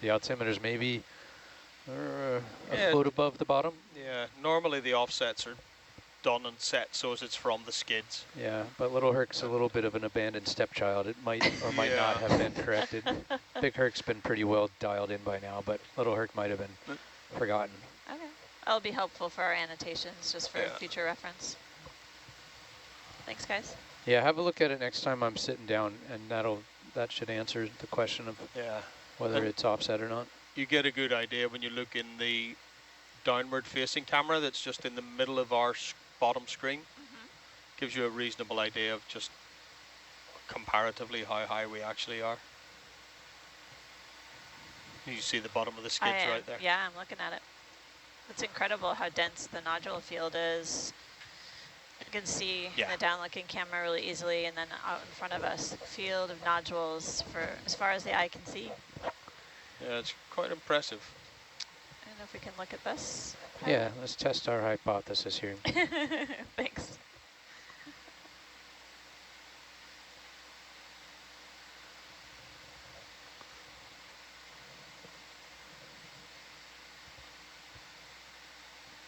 The altimeter's maybe a Yeah, foot above the bottom. yeah. Normally the offsets are done and set so as it's from the skids. Yeah, but little Herc's a little bit of an abandoned stepchild. It might or might not have been corrected. Big Herc's been pretty well dialed in by now, but little Herc might have been forgotten. Okay. That'll be helpful for our annotations, just for future reference. Thanks, guys. Yeah, have a look at it next time I'm sitting down, and that should answer the question of whether it's offset or not. You get a good idea when you look in the downward facing camera that's just in the middle of our bottom screen. Gives you a reasonable idea of just comparatively how high we actually are. You see the bottom of the skids right there. Yeah, I'm looking at it. It's incredible how dense the nodule field is. You can see in the down-looking camera really easily, and then out in front of us, field of nodules for as far as the eye can see. Yeah, it's quite impressive. I don't know if we can look at this. Yeah, let's test our hypothesis here. Thanks.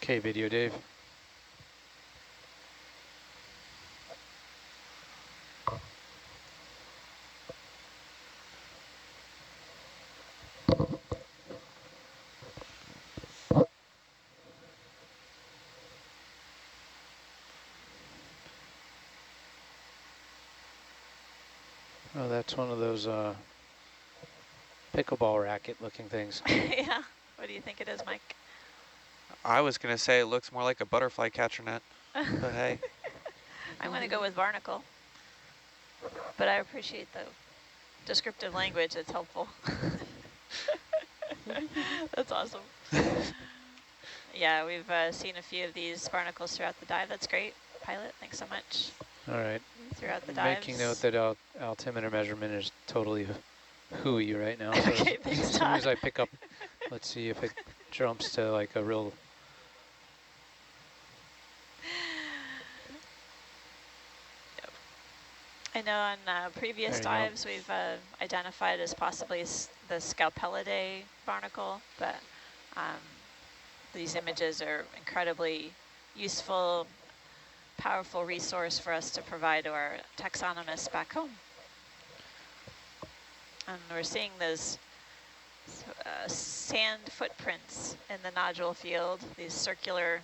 Okay, video, Dave. Oh, that's one of those pickleball racket looking things. Yeah. What do you think it is, Mike? I was going to say it looks more like a butterfly catcher net, but hey. I'm going to go with barnacle. But I appreciate the descriptive language. It's helpful. That's awesome. Yeah, we've seen a few of these barnacles throughout the dive. That's great. Pilot, thanks so much. All right. Throughout the dives. Making note that altimeter measurement is totally hooey right now. So Okay, as soon as I pick up, let's see if it jumps to like a real... I know on previous dives we've identified as possibly the Scalpellidae barnacle, but these images are incredibly useful, powerful resource for us to provide to our taxonomists back home. And we're seeing those sand footprints in the nodule field, these circular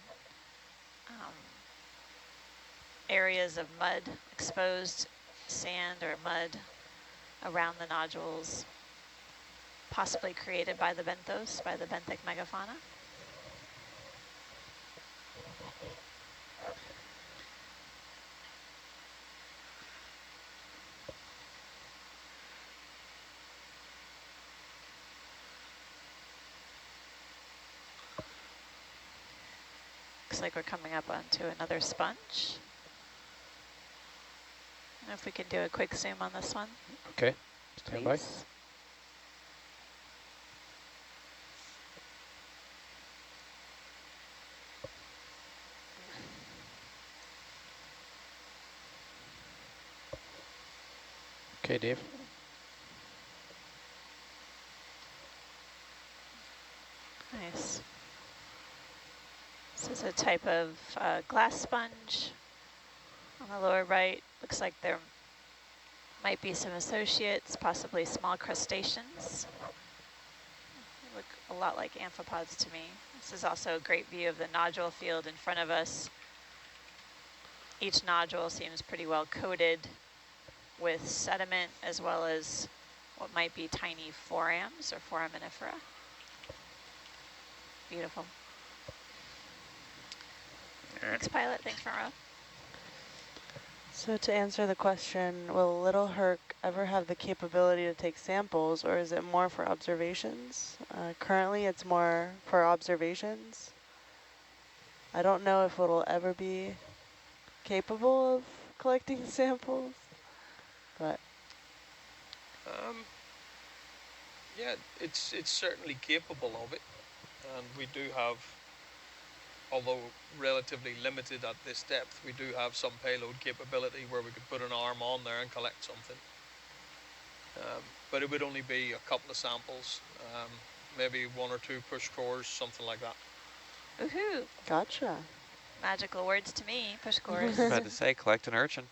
areas of mud, exposed sand or mud around the nodules, possibly created by the benthos, by the benthic megafauna. Looks like we're coming up onto another sponge. And if we can do a quick zoom on this one. Okay, stand by. Okay, Dave. Nice. This is a type of glass sponge on the lower right. Looks like there might be some associates, possibly small crustaceans. They look a lot like amphipods to me. This is also a great view of the nodule field in front of us. Each nodule seems pretty well coated with sediment as well as what might be tiny forams or foraminifera. Beautiful. Thanks, pilot. Thanks, front row. So to answer the question, will Little Herc ever have the capability to take samples, or is it more for observations? Currently, it's more for observations. I don't know if it'll ever be capable of collecting samples, but... yeah, it's certainly capable of it, and we do have, although relatively limited at this depth, we do have some payload capability where we could put an arm on there and collect something. but it would only be a couple of samples, maybe 1 or 2 push cores, something like that. Woohoo! Gotcha. Magical words to me, push cores. About to say, collect an urchin.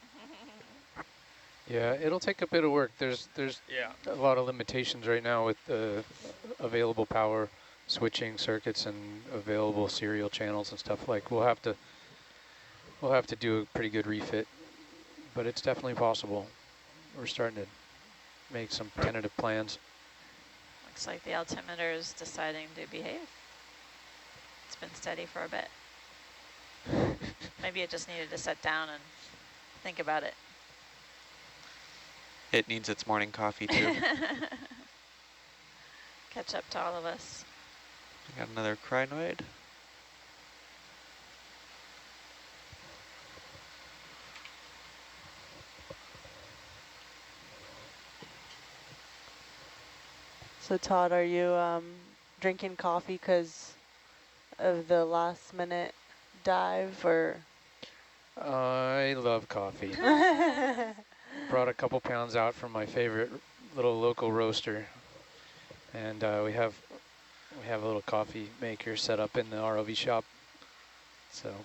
Yeah, it'll take a bit of work. There's Yeah. a lot of limitations right now with available power switching circuits and available serial channels and stuff. Like we'll have to do a pretty good refit, but it's definitely possible. We're starting to make some tentative plans. Looks like the altimeter is deciding to behave. It's been steady for a bit. Maybe it just needed to sit down and think about it. It needs its morning coffee too. Catch up to all of us. We got another crinoid. So Todd, are you drinking coffee because of the last minute dive, or? I love coffee. Brought a couple pounds out from my favorite little local roaster, and we have a little coffee maker set up in the ROV shop. So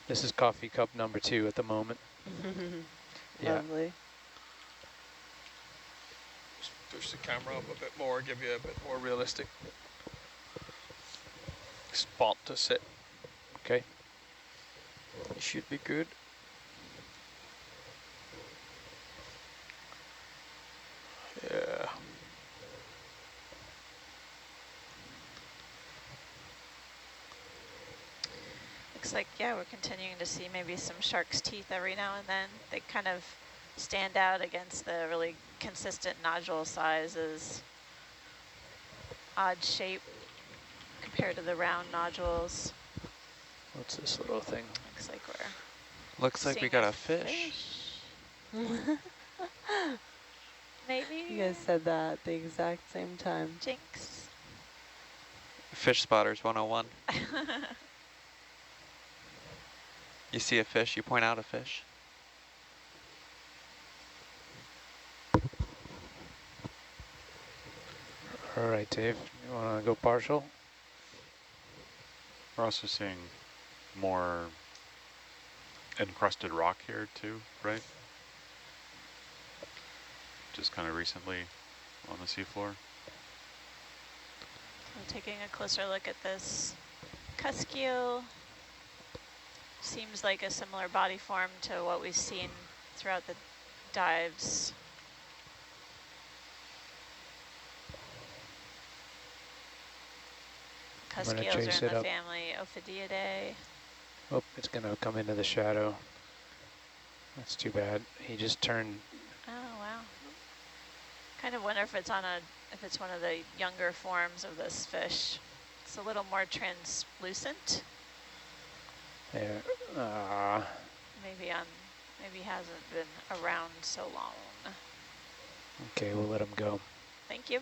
this is coffee cup number 2 at the moment. Yeah. Lovely. Just push the camera up a bit more, give you a bit more realistic spot to sit. Okay. You should be good. Yeah. Looks like, yeah, we're continuing to see maybe some shark's teeth every now and then. They kind of stand out against the really consistent nodule sizes. Odd shape compared to the round nodules. What's this little thing? Looks like we're Looks like we seeing got a fish. Maybe. You guys said that at the exact same time. Jinx. Fish spotters 101. You see a fish, you point out a fish. All right, Dave, you want to go partial? We're also seeing more encrusted rock here too, right? Just kind of recently on the seafloor. So taking a closer look at this cusk eel. Seems like a similar body form to what we've seen throughout the dives. Cusk eels are in the family Ophidiidae. Oh, it's going to come into the shadow. That's too bad. He just turned. Oh wow! Kind of wonder if it's one of the younger forms of this fish. It's a little more translucent. There. Maybe hasn't been around so long. Okay, we'll let him go. Thank you.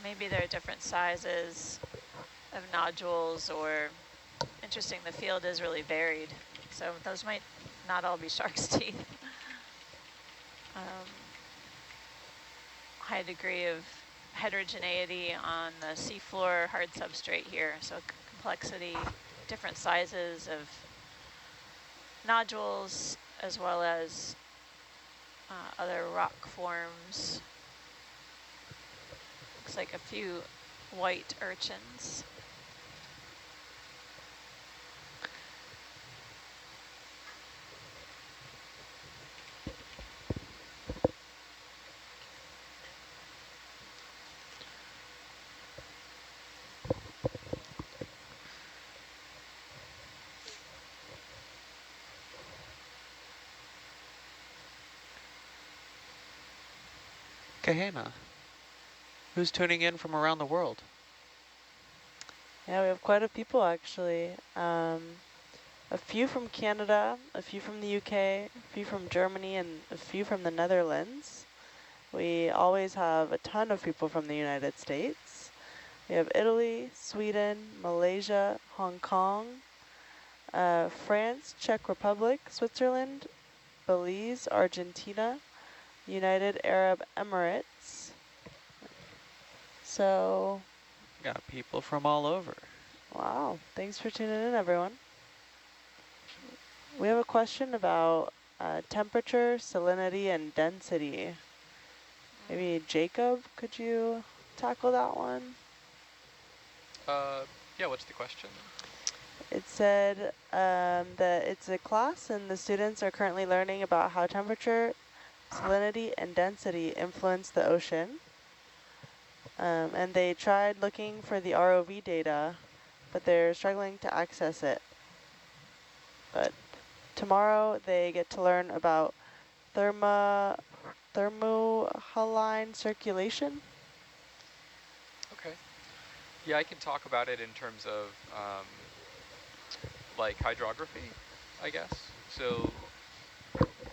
Maybe there are different sizes of nodules, or interesting, the field is really varied. So those might not all be shark's teeth. High degree of heterogeneity on the seafloor hard substrate here. So complexity, different sizes of nodules, as well as other rock forms. Looks like a few white urchins. Kahena. Who's tuning in from around the world? Yeah, we have quite a people actually. A few from Canada, a few from the UK, a few from Germany, and a few from the Netherlands. We always have a ton of people from the United States. We have Italy, Sweden, Malaysia, Hong Kong, France, Czech Republic, Switzerland, Belize, Argentina, United Arab Emirates. So, Got people from all over. wow, thanks for tuning in, everyone. We have a question about temperature, salinity, and density. Maybe Jacob, could you tackle that one? Yeah, what's the question? It said that it's a class and the students are currently learning about how temperature, salinity, and density influence the ocean. And they tried looking for the ROV data, but they're struggling to access it. But tomorrow they get to learn about thermohaline circulation. Okay. Yeah, I can talk about it in terms of like hydrography, I guess. So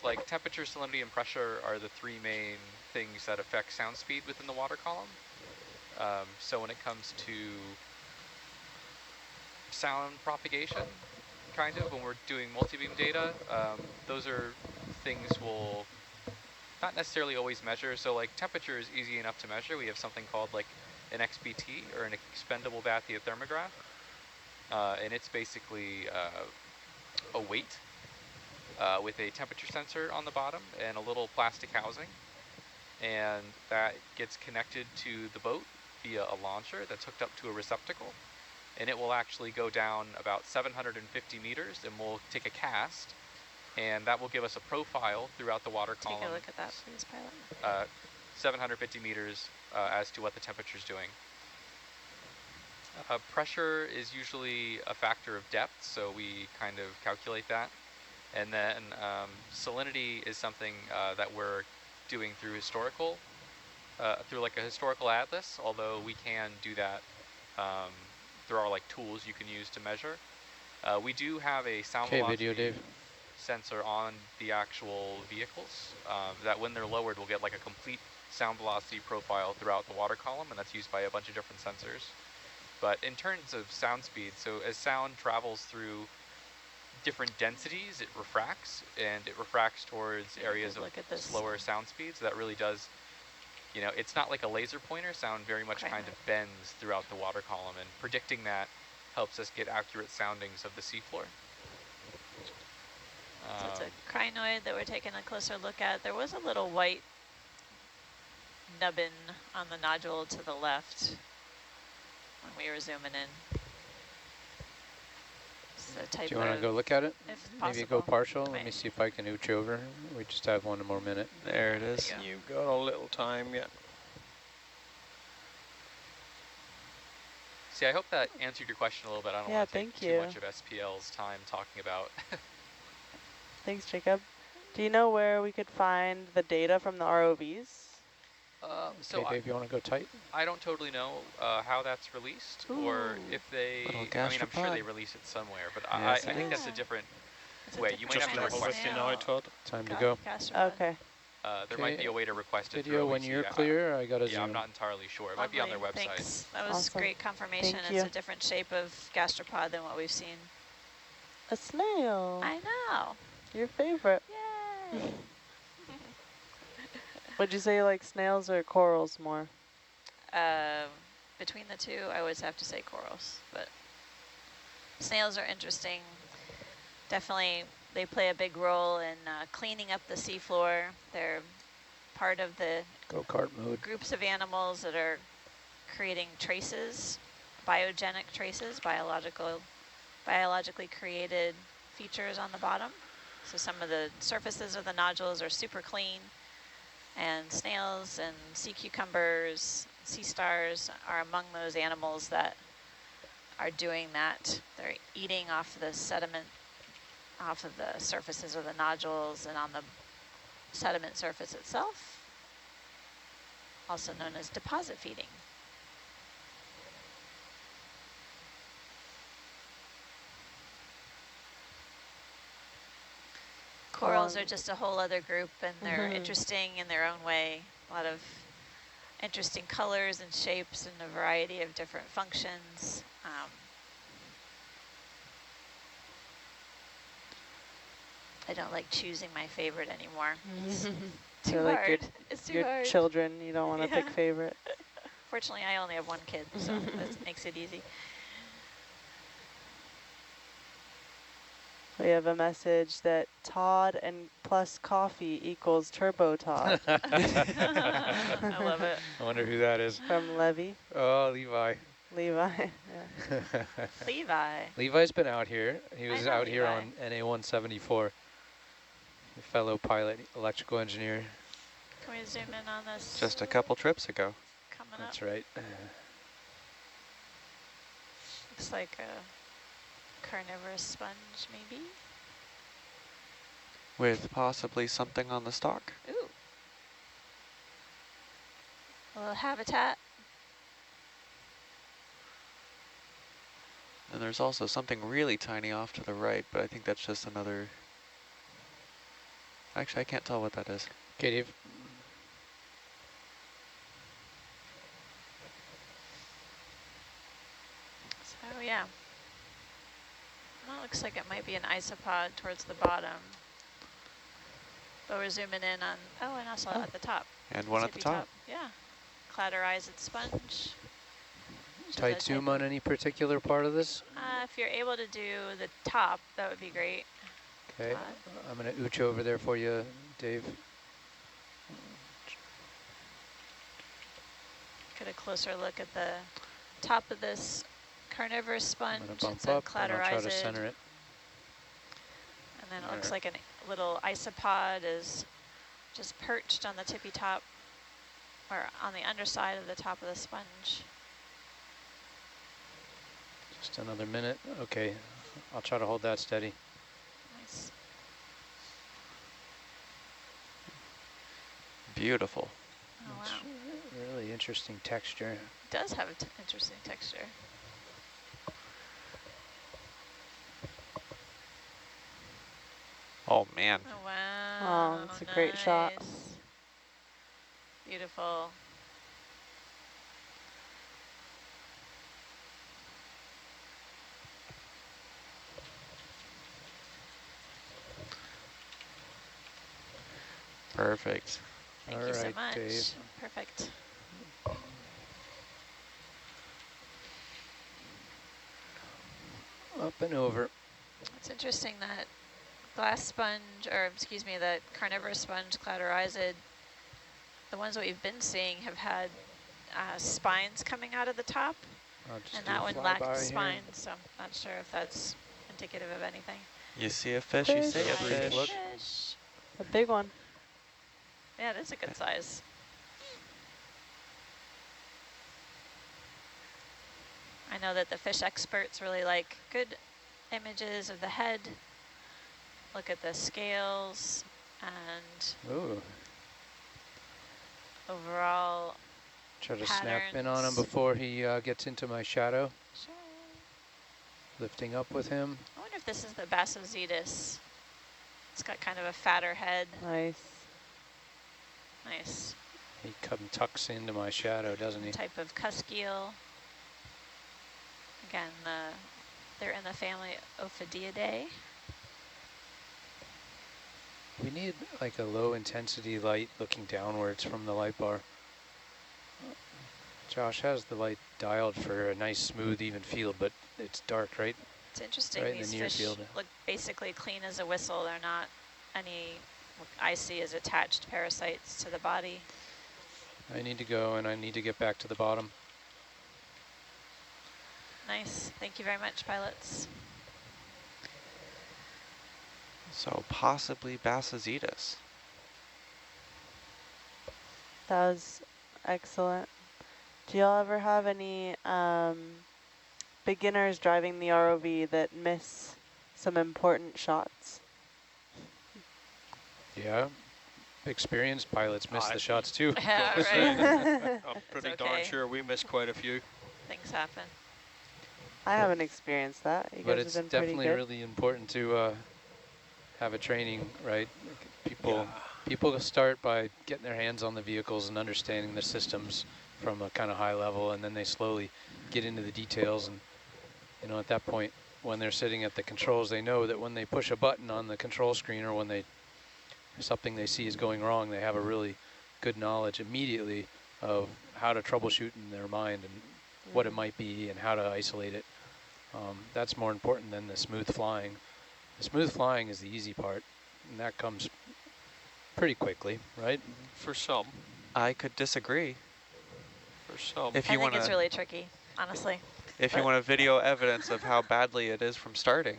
like temperature, salinity, and pressure are the three main things that affect sound speed within the water column. So when it comes to sound propagation, kind of, when we're doing multi-beam data, those are things we'll not necessarily always measure. So like temperature is easy enough to measure. We have something called like an XBT, or an expendable bathyothermograph. And it's basically a weight with a temperature sensor on the bottom and a little plastic housing. And that gets connected to the boat via a launcher that's hooked up to a receptacle. And it will actually go down about 750 meters, and we'll take a cast, and that will give us a profile throughout the water column. Take a look at that, please, pilot. 750 meters as to what the temperature is doing. Pressure is usually a factor of depth, so we kind of calculate that. And then salinity is something that we're doing through through like a historical atlas, although we can do that. There are like tools you can use to measure. We do have a sound velocity sensor on the actual vehicles that when they're lowered, we'll get like a complete sound velocity profile throughout the water column, and that's used by a bunch of different sensors. But in terms of sound speed, so as sound travels through different densities, it refracts, and it refracts towards areas of slower sound speed. So that really does, you know, it's not like a laser pointer. Sound very much kind of bends throughout the water column, and predicting that helps us get accurate soundings of the seafloor. So it's a crinoid that we're taking a closer look at. There was a little white nubbin on the nodule to the left when we were zooming in. Do you want to go look at it? If Maybe possible. go partial. Let me see if I can ooch over. We just have one more minute. There it is. You've got a little time, yeah. See, I hope that answered your question a little bit. I don't want to take too much of SPL's time talking about. Thanks, Jacob. Do you know where we could find the data from the ROVs? So Dave, you want to go tight? I don't totally know how that's released, or if they, I mean, I'm sure they release it somewhere, but Yes, I think that's a different It's a way. You might Just have to level request with it. the Untitled. Time to go. Gastropod. Okay. There might be a way to request it. Video through when OEC. you're clear, I got to Yeah, zoom. I'm not entirely sure. It might be on their Lovely, website. thanks. That was Awesome. great confirmation. Thank It's you. a different shape of gastropod than what we've seen. A snail. I know. Your favorite. Yay. Would you say you like snails or corals more? Between the two, I always have to say corals, but snails are interesting. Definitely, they play a big role in cleaning up the seafloor. They're part of the Go-kart mode. groups of animals that are creating traces, biogenic traces, biologically created features on the bottom. So some of the surfaces of the nodules are super clean, and snails and sea cucumbers, sea stars are among those animals that are doing that. They're eating off the sediment, off of the surfaces of the nodules and on the sediment surface itself, also known as deposit feeding. Corals are just a whole other group, and they're interesting in their own way. A lot of interesting colors and shapes and a variety of different functions. I don't like choosing my favorite anymore. It's too So like hard. It's too your hard. children, you don't want to pick Yeah. favorite. Fortunately, I only have one kid, so that makes it easy. We have a message that Todd and plus coffee equals turbo Todd. I love it. I wonder who that is. From Levy. Oh, Levi. Levi. Yeah. Levi. Levi's been out here. He I was know out here Levi. on NA 174. A fellow pilot, electrical engineer. Can we zoom in on this? Just a couple trips ago. Coming That's up. right. Looks like a carnivorous sponge, maybe. With possibly something on the stalk. Ooh. A little habitat. And there's also something really tiny off to the right, but I think that's just another... Actually, I can't tell what that is. Okay, Dave. So yeah. Well, it looks like it might be an isopod towards the bottom. But we're zooming in on, oh, and also at the top. And one at the Tippy top. Yeah. Cladorhizid sponge. which is a Tight zoom type on any particular part of this? if you're able to do the top, that would be great. Okay, I'm going to ooch over there for you, Dave. Get a closer look at the top of this carnivorous sponge. I'm going to It's bump a up and I'll try to Cladorhizid. center it. And then it looks like a little isopod is just perched on the tippy top, or on the underside of the top of the sponge. Just another minute. Okay, I'll try to hold that steady. Nice. Beautiful. Oh, It's wow. really interesting texture. It does have an interesting texture. Oh, man. Oh, wow. Oh, it's a great shot. Nice. Beautiful. Perfect. Thank All you so right, much. Dave. Perfect. Up and over. It's interesting that glass sponge, or excuse me, the carnivorous sponge, Cladorhizid, the ones that we've been seeing have had spines coming out of the top, I'll just and do that a one flyby lacked here. spines, so I'm not sure if that's indicative of anything. You see a fish, you say a Fish. fish. Look. Fish. A big one. Yeah, it is a good size. I know that the fish experts really like good images of the head. Look at the scales and Ooh, overall try to snap in on him patterns. before he gets into my shadow. Sure. Lifting up with him. I wonder if this is the Bassozetus. It's got kind of a fatter head. Nice. Nice. He tucks into my shadow, doesn't he? Type of cusk eel. Again, they're in the family Ophidiidae. We need like a low intensity light looking downwards from the light bar. Josh has the light dialed for a nice smooth even field, but it's dark, right? It's interesting, Right in the these near fish field. look basically clean as a whistle. They're not any, what I see as attached parasites to the body. I need to go and I need to get back to the bottom. Nice, thank you very much, pilots. So possibly Bassozetus. That was excellent. Do y'all ever have any beginners driving the ROV that miss some important shots? Yeah, experienced pilots miss the shots too. Yeah, right. I'm pretty It's darn okay. sure we missed quite a few. Things happen. I haven't experienced that. You But guys it's have been pretty definitely good. really important to have a training, right? People Yeah. people start by getting their hands on the vehicles and understanding the systems from a kind of high level, and then they slowly get into the details. And you know, at that point, when they're sitting at the controls, they know that when they push a button on the control screen or when something they see is going wrong, they have a really good knowledge immediately of how to troubleshoot in their mind and what it might be and how to isolate it. That's more important than the smooth flying. The smooth flying is the easy part, and that comes pretty quickly, right? For some. I could disagree. For some. If I you think want it's to, really tricky, honestly. if you want to video evidence of how badly it is from starting,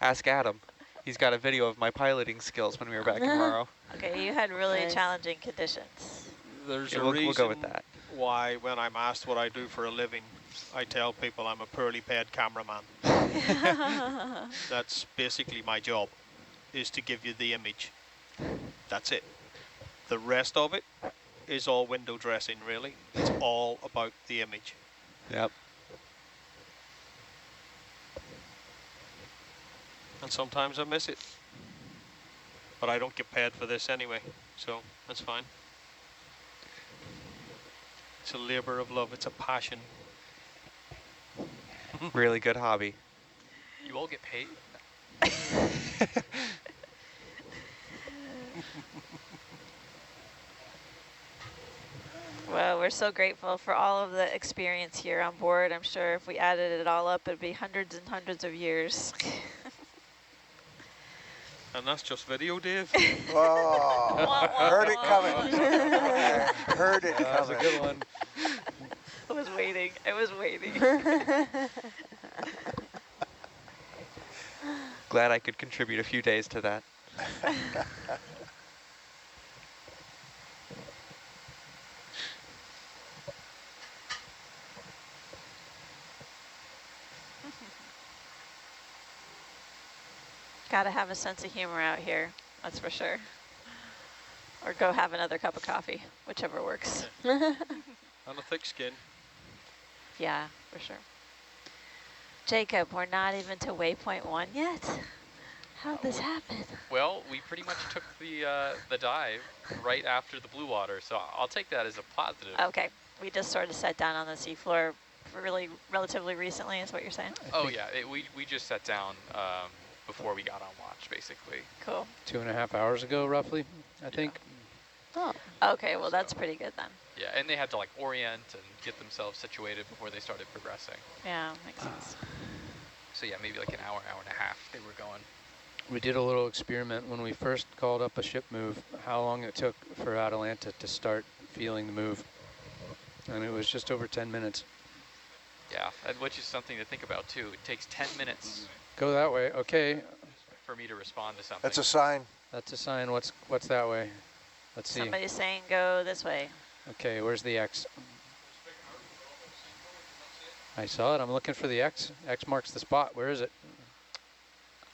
ask Adam. He's got a video of my piloting skills when we were back in Morrow. Okay, you had really Nice. challenging conditions. There's Yeah, a we'll reason go with that. why when I'm asked what I do for a living, I tell people I'm a poorly paid cameraman. That's basically my job, is to give you the image. That's it. The rest of it is all window dressing, really. It's all about the image. Yep. And sometimes I miss it. But I don't get paid for this anyway, so that's fine. It's a labor of love, it's a passion. Really good hobby. You all get paid? Well, we're so grateful for all of the experience here on board. I'm sure if we added it all up, it'd be hundreds and hundreds of years. And that's just video, Dave. Oh, heard it coming. Heard it That was a coming. good one. I was waiting. I was waiting. Glad I could contribute a few days to that. Gotta have a sense of humor out here, that's for sure. Or go have another cup of coffee, whichever works. On a thick skin. Yeah, for sure. Jacob, we're not even to waypoint 1 yet. How'd this happen? Well, we pretty much took the dive right after the blue water, so I'll take that as a positive. Okay, we just sort of sat down on the seafloor relatively recently, is what you're saying? Oh yeah, we just sat down before we got on watch, basically. Cool. 2.5 hours ago, roughly, I think. Oh, Okay, well that's pretty good then. Yeah, and they had to like orient and get themselves situated before they started progressing. Yeah, makes sense. So yeah, maybe like an hour, hour and a half they were going. We did a little experiment when we first called up a ship move, how long it took for Atalanta to start feeling the move. And it was just over 10 minutes. Yeah, and which is something to think about too. It takes 10 minutes Go that way, okay. for me to respond to something. That's a sign. That's a sign. What's that way? Let's see. Somebody's saying go this way. Okay, where's the X? I saw it. I'm looking for the X. X marks the spot. Where is it?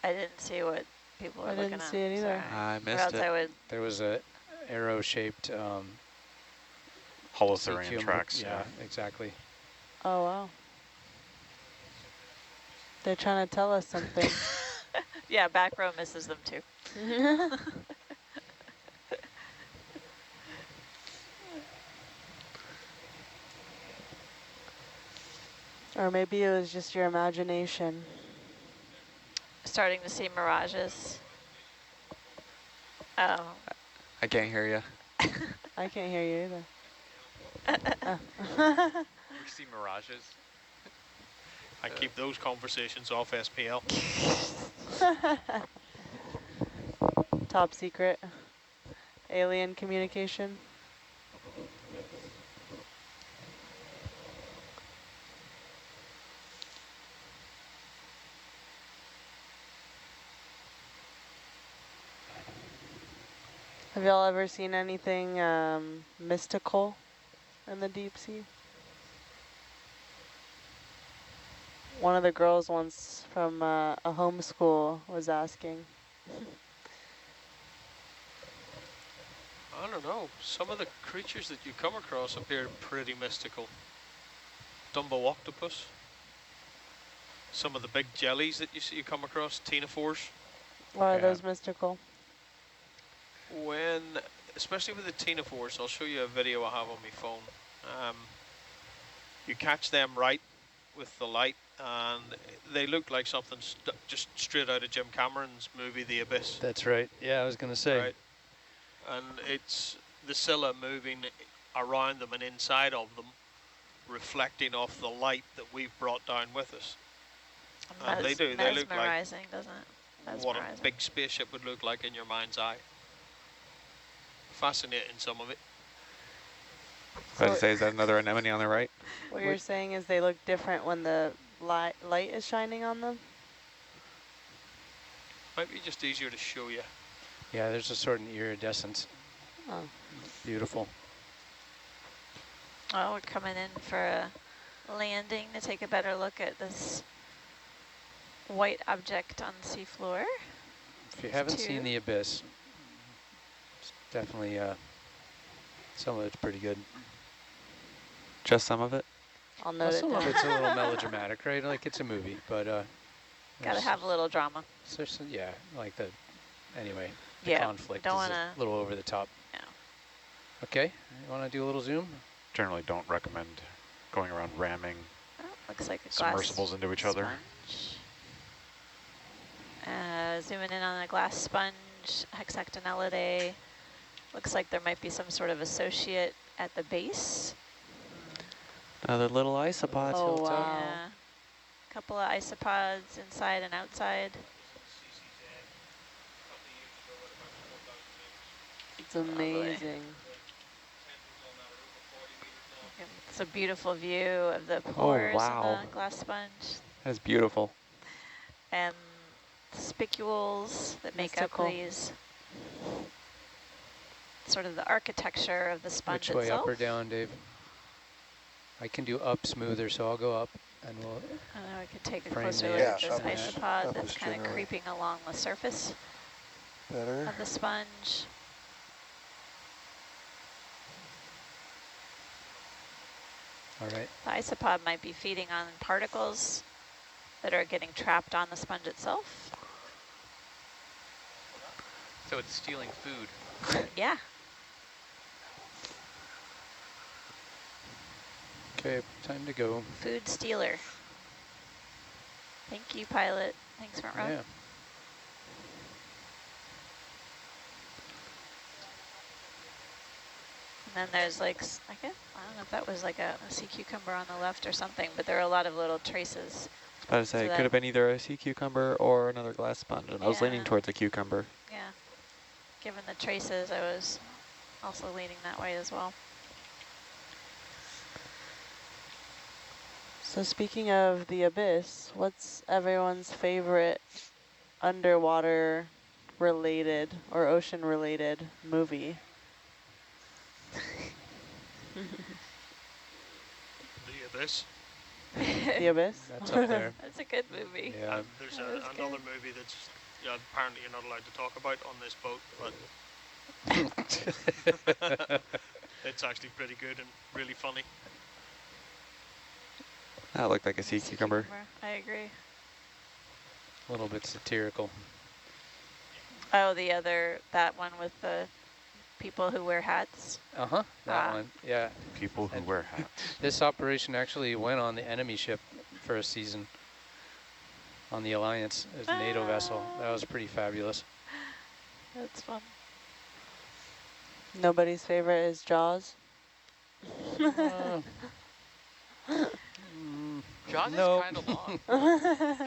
I didn't see what people were I looking didn't at. see it either. Sorry. I Or missed else it. I would. There was a arrow-shaped Holothurian CQ tracks. Yeah, exactly. Oh, wow. They're trying to tell us something. Yeah, back row misses them too. Or maybe it was just your imagination. Starting to see mirages. Oh. I can't hear you. I can't hear you either. We see mirages. I keep those conversations off SPL. Top secret. Alien communication. Have y'all ever seen anything mystical in the deep sea? One of the girls once from a homeschool was asking. I don't know. Some of the creatures that you come across appear pretty mystical. Dumbo octopus. Some of the big jellies that you come across, ctenophores. Why are Yeah. those mystical? When, especially with the ctenophores, I'll show you a video I have on my phone. You catch them right with the light and they look like something just straight out of Jim Cameron's movie, The Abyss. That's right. Yeah, I was going to say. Right. And it's the Scylla moving around them and inside of them, reflecting off the light that we've brought down with us. And they do. They look like mesmerizing, doesn't it? what a big spaceship would look like in your mind's eye. Fascinating, some of it. I was to say, is that another anemone on the right? What you're saying is they look different when the light is shining on them? Might be just easier to show you. Yeah, there's a certain iridescence. Oh. Beautiful. Oh, we're coming in for a landing to take a better look at this white object on the seafloor. If you haven't seen The Abyss, it's definitely, some of it's pretty good. Just some of it? I'll note it Some down. of it's a little melodramatic, right? Like it's a movie, but Gotta have a little drama. there's some, yeah, like the anyway. The Yeah, conflict don't is wanna. a little over the top. Yeah. Okay, you want to do a little zoom? Generally don't recommend going around ramming Oh, looks like a submersibles glass into each other. sponge. Zooming in on a glass sponge, Hexactinellidae. Looks like there might be some sort of associate at the base. Another little isopod. Oh, wow. Yeah. Couple of isopods inside and outside. It's amazing. It's a beautiful view of the pores wow. in the glass sponge. That's beautiful. And spicules that make Mystical. up these, sort of the architecture of the sponge Which way, itself. up or down, Dave? I can do up smoother, so I'll go up, and we'll. And then we could take a Frame closer the look at edge. this Yeah, isopod up that's is kind of generally creeping along the surface better. of the sponge. All right. The isopod might be feeding on particles that are getting trapped on the sponge itself. So it's stealing food. Yeah. Okay, time to go. Food stealer. Thank you, pilot. Thanks, front row. Yeah. And then there's like, I don't know if that was like a sea cucumber on the left or something, but there are a lot of little traces. I was about to say, So it that- could have been either a sea cucumber or another glass sponge, and I was leaning Yeah. towards a cucumber. Yeah. Given the traces, I was also leaning that way as well. So speaking of the abyss, what's everyone's favorite underwater related or ocean related movie? The Abyss. The Abyss? That's up there. That's a good movie. Yeah. And there's That was another good. movie that's apparently you're not allowed to talk about on this boat, but it's actually pretty good and really funny. That looked like a sea cucumber. I agree. A little bit satirical. Oh, that one with the people who wear hats. Uh-huh, that Ah. one, yeah. People who And wear hats. This operation actually went on the enemy ship for a season on the Alliance as a NATO vessel. That was pretty fabulous. That's fun. Nobody's favorite is Jaws. Uh, Jaws no. is kind of long.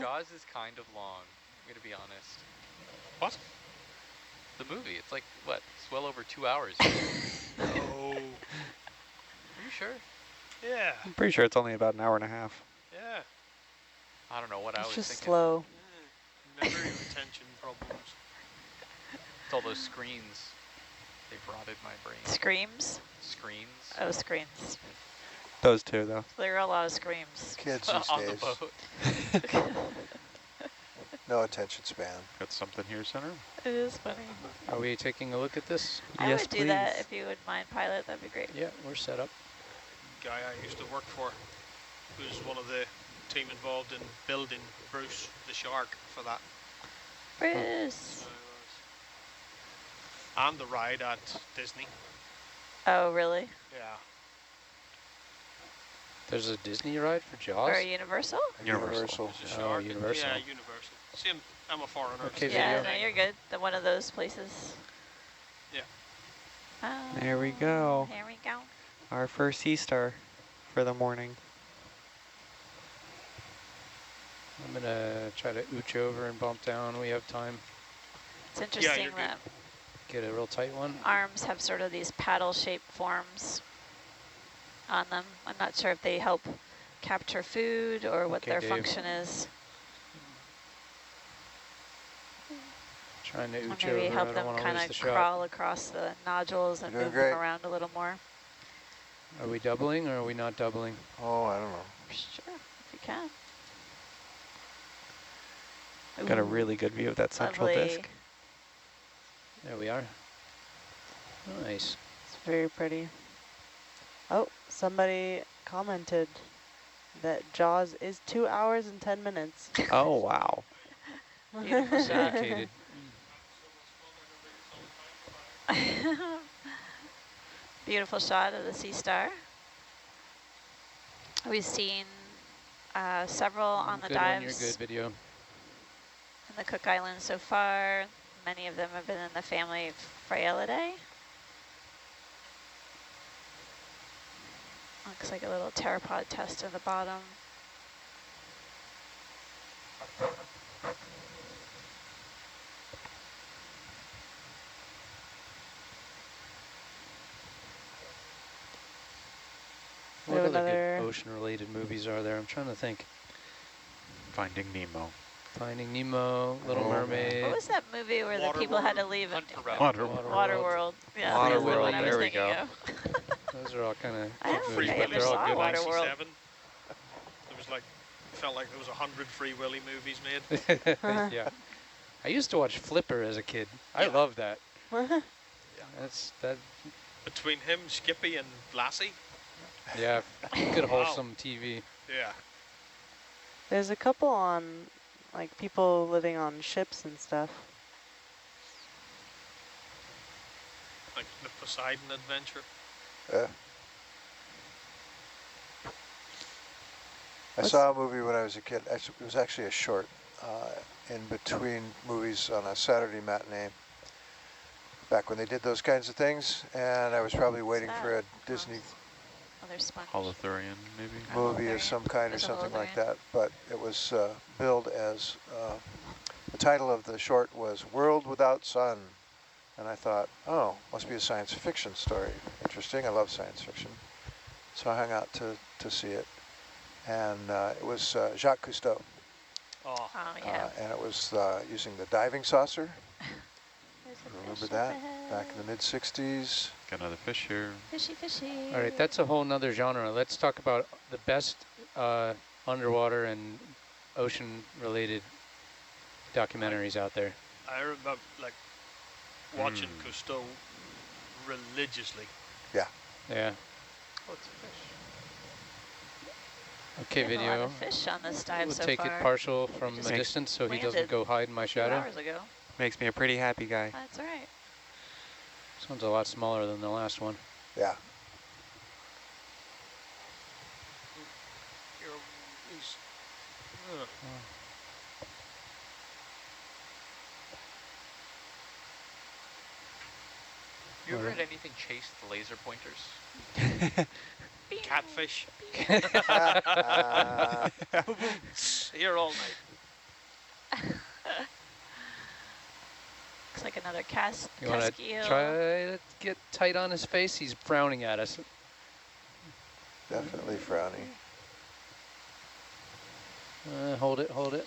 Jaws is kind of long, I'm going to be honest. What? The movie, it's like, what, it's well over 2 hours. Oh, Are you sure? yeah, I'm pretty sure it's only about an hour and a half. yeah. I don't know what I It's was just thinking. slow. Memory retention problems. It's all those screens. They've rotted my brain. Screams? Screens. Oh, screams. Those two, though. There are a lot of screams. Kids these On the days, boat. no attention span. Got something here, Center? It is funny. Are we taking a look at this? I Yes, would do that please. if you would mind, pilot. That'd be great. Yeah, we're set up. Guy I used to work for, who's one of the team involved in building Bruce the shark for that. Bruce. And the ride at Disney. Oh, really? Yeah. There's a Disney ride for Jaws? Or Universal? Universal. There's a Oh, shark. Universal. Yeah, Universal. Same. I'm a foreigner. Okay, it's Yeah, the no, same you're thing. good. The one of those places. Yeah. Oh, There we go. Here we go. Our first Seastar for the morning. I'm going to try to ooch over and bump down. We have time. It's interesting you're good. that Get a real tight one. arms have sort of these paddle-shaped forms on them. I'm not sure if they help capture food or what Okay, their Dave. function is. Trying to Or ooch maybe over. I help don't them want to kind lose of the shot. crawl across the nodules and You're doing move them great. around a little more. Are we doubling or are we not doubling? Oh, I don't know. Sure, if you can. Got a Ooh, really good view of that central lovely. disc. There we are. Nice. It's very pretty. Oh, somebody commented that Jaws is 2 hours and 10 minutes. Oh, wow. Beautiful shot. Dedicated. Beautiful shot of the Seastar. We've seen several on the Good one, dives you're good video. in the Cook Islands so far. Many of them have been in the family of Freyellidae. Looks like a little pteropod test at the bottom. We What have other another- good ocean-related movies are there? I'm trying to think. Finding Nemo. Finding Nemo, Little Oh, man. Mermaid. What was that movie where the people had to leave it? Waterworld. Waterworld. Yeah, Waterworld, that's the one I was there we thinking go. of. Those are all kind of I don't Free think I Willy. ever They're all saw good. Waterworld. 97. There was like, felt like there was 100 Free Willy movies made. yeah. I used to watch Flipper as a kid. I Yeah. love that. That's that. Between him, Skippy, and Lassie. Yeah, good Wow. wholesome TV. Yeah. There's a couple on, like, people living on ships and stuff. Like the Poseidon Adventure. Yeah. I What's- saw a movie when I was a kid. It was actually a short in between movies on a Saturday matinee. Back when they did those kinds of things, and I was probably waiting for a Disney Other sponge. Holothurian, maybe? movie of Holothurian. some kind or There's a something like Holothurian. that, but it was billed as, the title of the short was World Without Sun. And I thought, oh, must be a science fiction story. Interesting, I love science fiction. So I hung out to see it. And it was Jacques Cousteau, Oh, Oh, yeah. and it was using the diving saucer. There's a Remember fish that? up ahead. Back in the mid-60s. Got another fish here. Fishy, fishy. All right, that's a whole nother genre. Let's talk about the best underwater and ocean-related documentaries out there. I remember like watching Cousteau religiously. Yeah. Oh, it's a fish. Okay, We have a lot video. of fish on this dive We'll so take far. it partial from just a distance so he doesn't landed go hide in my 2 shadow. hours ago. Makes me a pretty happy guy. That's all right. This one's a lot smaller than the last one. Yeah. He's, You ever Alright. had anything chase the laser pointers? catfish. Uh, Here all night. Looks like another cast. You want cusk to eel. try to get tight on his face? He's frowning at us. definitely frowny. Hold it, hold it.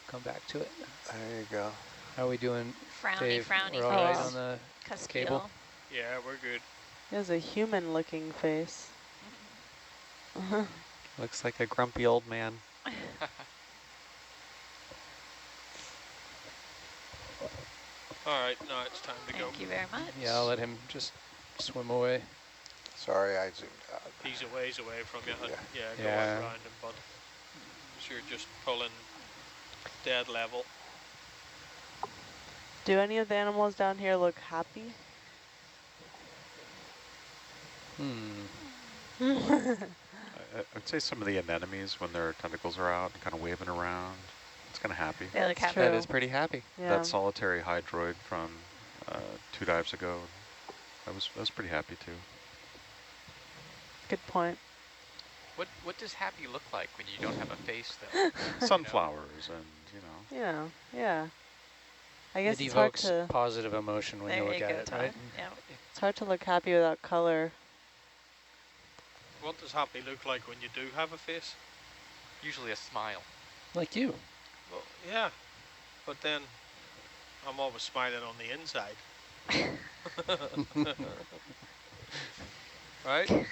Come back to it. There you go. How are we doing, Frowny, Dave? frowny We're all right face. on the Cusk cable? eel. Yeah, we're good. He has a human-looking face. Looks like a grumpy old man. All right, now it's time to go. Thank you very much. Yeah, I'll let him just swim away. Sorry, I zoomed out. He's a ways away from you. Yeah. Yeah, go Yeah. on round him, bud. So you're just pulling dead level. Do any of the animals down here look happy? I'd say some of the anemones, when their tentacles are out and kind of waving around, it's kind of happy. They look That's happy. That true. is pretty happy. Yeah. That solitary hydroid from 2 dives ago, I was pretty happy too. Good point. What does happy look like when you don't have a face, though? Sunflowers and, Yeah. I guess It it's hard evokes to positive emotion when There you you look at go, it, Todd. right? it's hard to look happy without color. What does happy look like when you do have a face? Usually a smile. Like you. Well, yeah, but then I'm always smiling on the inside. Right?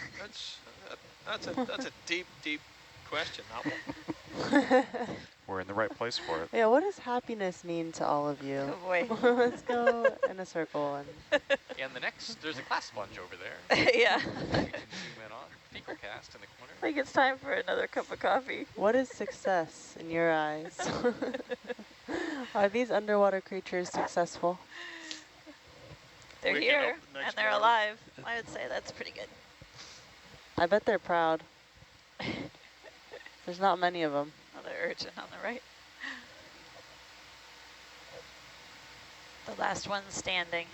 That's a deep question, that one. we're in the right place for it. Yeah, what does happiness mean to all of you? Oh boy. Let's go in a circle. And And the next, there's a glass sponge over there. Yeah. You can zoom in on. Fecal cast in the corner. I think it's time for another cup of coffee. what is success in your eyes? Are these underwater creatures successful? They're Waking here up the and next they're morning. alive. I would say that's pretty good. I bet they're proud. There's not many of them. Another urchin on the right. The last one standing.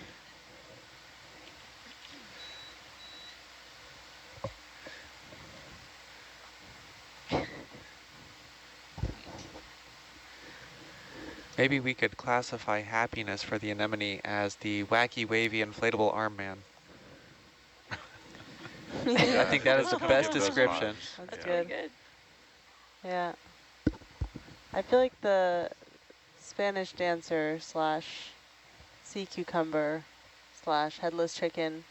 Maybe we could classify happiness for the anemone as the wacky, wavy, inflatable arm man. I think that is the Kinda best give those description. vibes. That's Yeah. good. Pretty good. Yeah. I feel like the Spanish dancer slash sea cucumber slash headless chicken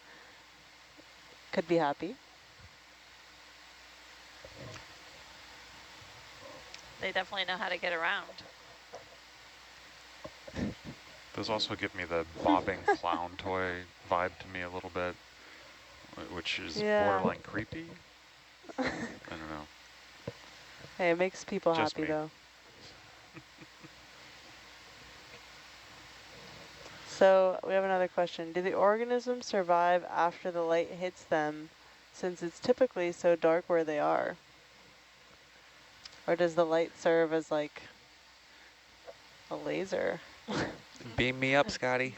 could be happy. They definitely know how to get around. Those also give me the bobbing clown toy vibe to me a little bit, which is Yeah. borderline creepy. I don't know. Hey, it makes people Just happy me. though. So we have another question. Do the organisms survive after the light hits them, since it's typically so dark where they are? Or does the light serve as like a laser? Beam me up, Scotty.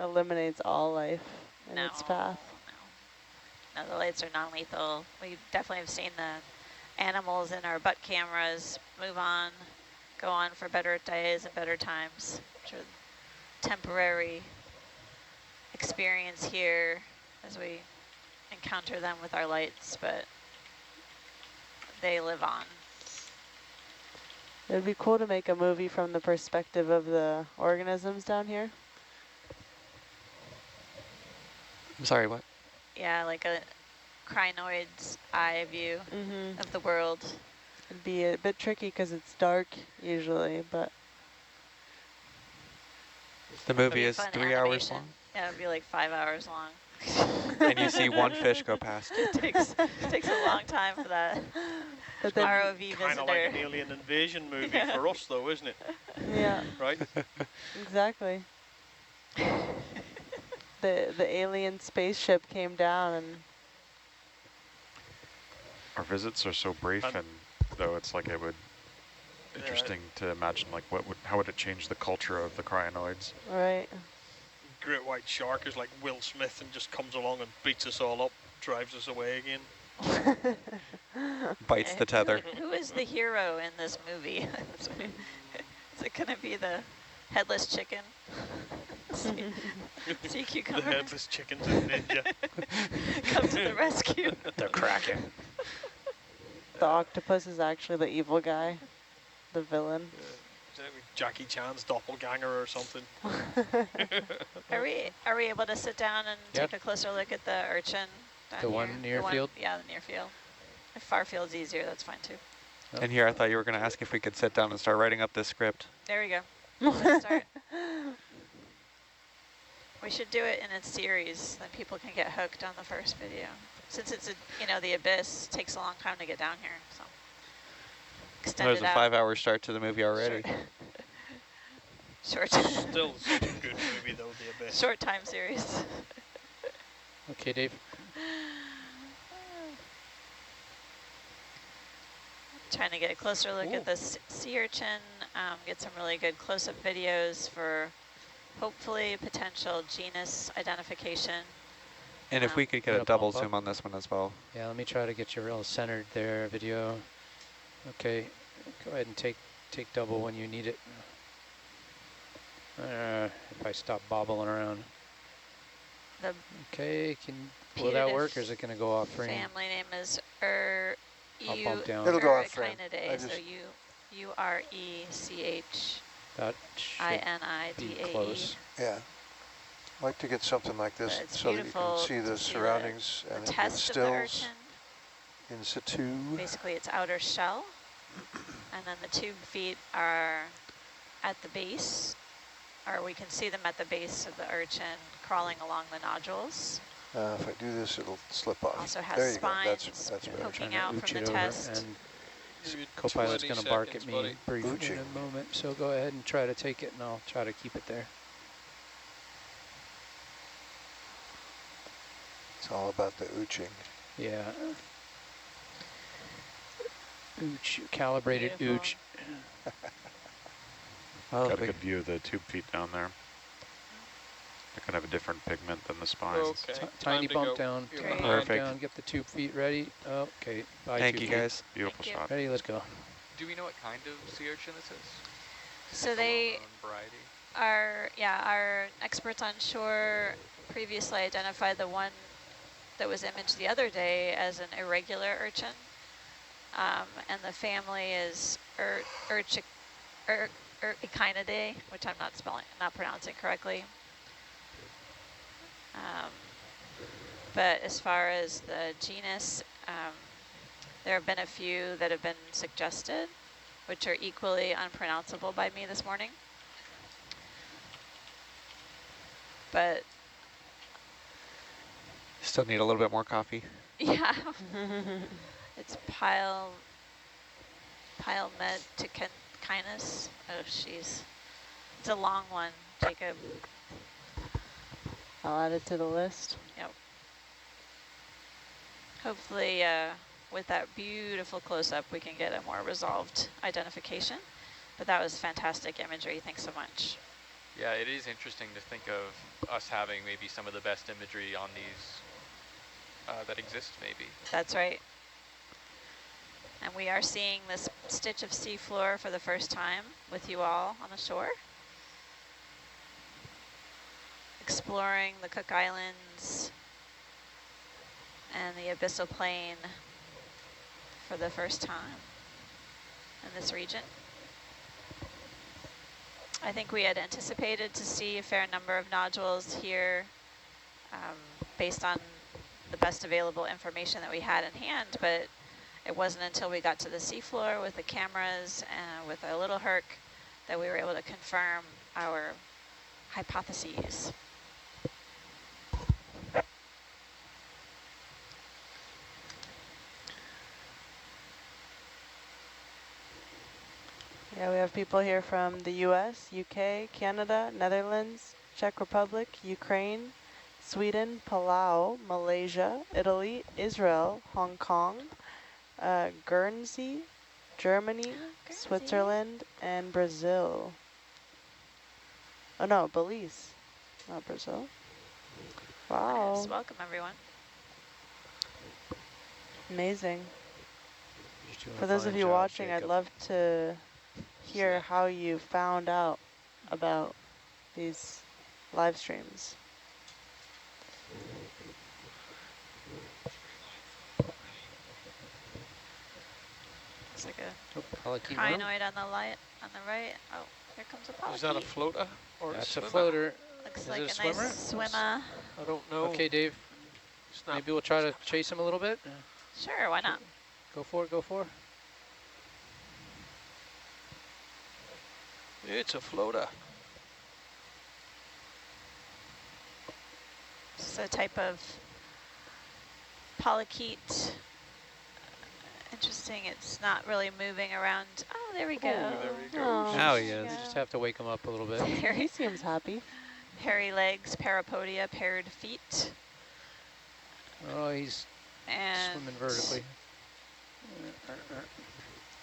Eliminates all life in No, its path. no. No, the lights are non-lethal. We definitely have seen the animals in our butt cameras move on, go on for better days and better times, which are temporary experience here as we encounter them with our lights, but they live on. It would be cool to make a movie from the perspective of the organisms down here. I'm sorry, what? Yeah, like a crinoid's eye view Mm-hmm. of the world. It'd be a bit tricky because it's dark usually, but The It'd movie be a is fun 3 hours animation. long, Yeah, it'd be like 5 hours long. and you see one fish go past. It takes a long time for that but then ROV Kind of like an visitor. alien invasion movie for us, though, isn't it? yeah, Right? exactly. The alien spaceship came down and Our visits are so brief, and though it's like it would interesting to imagine like how would it change the culture of the crinoids? right. Great white shark is like Will Smith and just comes along and beats us all up, drives us away again. Bites the tether. Who is the hero in this movie? Is it going to be the headless chicken? Sea The cucumber headless chickens and ninja. come to the rescue. They're cracking. The octopus is actually the evil guy, the villain. Jackie Chan's doppelganger or something. Are we able to sit down and Yep. take a closer look at the urchin? Down The here? one near field? Yeah, the near field. If far field's easier, that's fine too. And here I thought you were going to ask if we could sit down and start writing up this script. There we go. Let's start. We should do it in a series, then people can get hooked on the first video. Since it's the abyss takes a long time to get down here, so extend There's it a out. 5-hour start to the movie already. Short, Still such a good movie, though, The Abyss. short time series. Okay, Dave. trying to get a closer look at this sea urchin, get some really good close-up videos for hopefully potential genus identification. And if we could get Get a a double bump up. zoom on this one as well. Yeah, let me try to get you real centered there, video. Okay, go ahead and take double when you need it. If I stop bobbling around. The Okay, will that work, or is putative it going to go off frame? family name is I'll bump down. It'll go off frame. Urechinidae, so That should be URECHINIDAE. close. Yeah. I'd like to get something like this But it's so that you beautiful can see to the see surroundings the and it test of the stills urchin, in situ. basically its outer shell, and then the tube feet are at the base, or we can see them at the base of the urchin crawling along the nodules. If I do this, it'll slip off. Also has there you spines go. That's better. poking Trying to out ooch from it the over, test. and Maybe co-pilot's 20 going to bark at seconds, me buddy. briefly Ooching. in a moment, so go ahead and try to take it, and I'll try to keep it there. It's all about the ooching. Yeah. Ooch, calibrated Beautiful. ooch. Oh, Got a good view of the tube feet down there. They kind of have a different pigment than the spines. Okay. Tiny time to bump go. down. You're Great. behind. Perfect. Down, get the tube feet ready. Okay, bye thank tube you feet. guys. Beautiful Thank you. shot. Ready, let's go. Do we know what kind of sea urchin this is? So they Well-known variety. our experts on shore previously identified the one that was imaged the other day as an irregular urchin, and the family is Urechinidae, which I'm not pronouncing correctly. But as far as the genus, there have been a few that have been suggested, which are equally unpronounceable by me this morning. But Still need a little bit more coffee. yeah, it's Pylemeticinus. Oh, jeez. It's a long one, Jacob. I'll add it to the list. Yep. Hopefully, with that beautiful close-up, we can get a more resolved identification. But that was fantastic imagery. Thanks so much. Yeah, it is interesting to think of us having maybe some of the best imagery on these that exist, maybe. That's right. And we are seeing this stitch of seafloor for the first time with you all on the shore. Exploring the Cook Islands and the abyssal plain for the first time in this region. I think we had anticipated to see a fair number of nodules here based on the best available information that we had in hand, but it wasn't until we got to the seafloor with the cameras and with a little herc that we were able to confirm our hypotheses. Yeah, we have people here from the US, UK, Canada, Netherlands, Czech Republic, Ukraine, Sweden, Palau, Malaysia, Italy, Israel, Hong Kong, Guernsey, Germany, Switzerland, and Brazil. Oh no, Belize, not Brazil. Wow, Yes, welcome everyone. amazing. You're doing For a those fine of you job, watching, I'd Jacob. love to hear how you found out about these live streams. It's like a Polychaete. crinoid on the right. Oh, here comes a polychaete. Is that a floater or That's a a swimmer? floater. Looks Is like it a a swimmer? nice swimmer. I don't know. Okay, Dave. Snap. Maybe we'll try to chase him a little bit. Sure, why not? Go for it, go for it. It's a floater. This is a type of polychaete. Interesting, it's not really moving around. Oh, there we go. there we go. Oh, Now he is. You just have to wake him up a little bit. he seems happy. Hairy legs, parapodia, paired feet. Oh, he's And swimming vertically.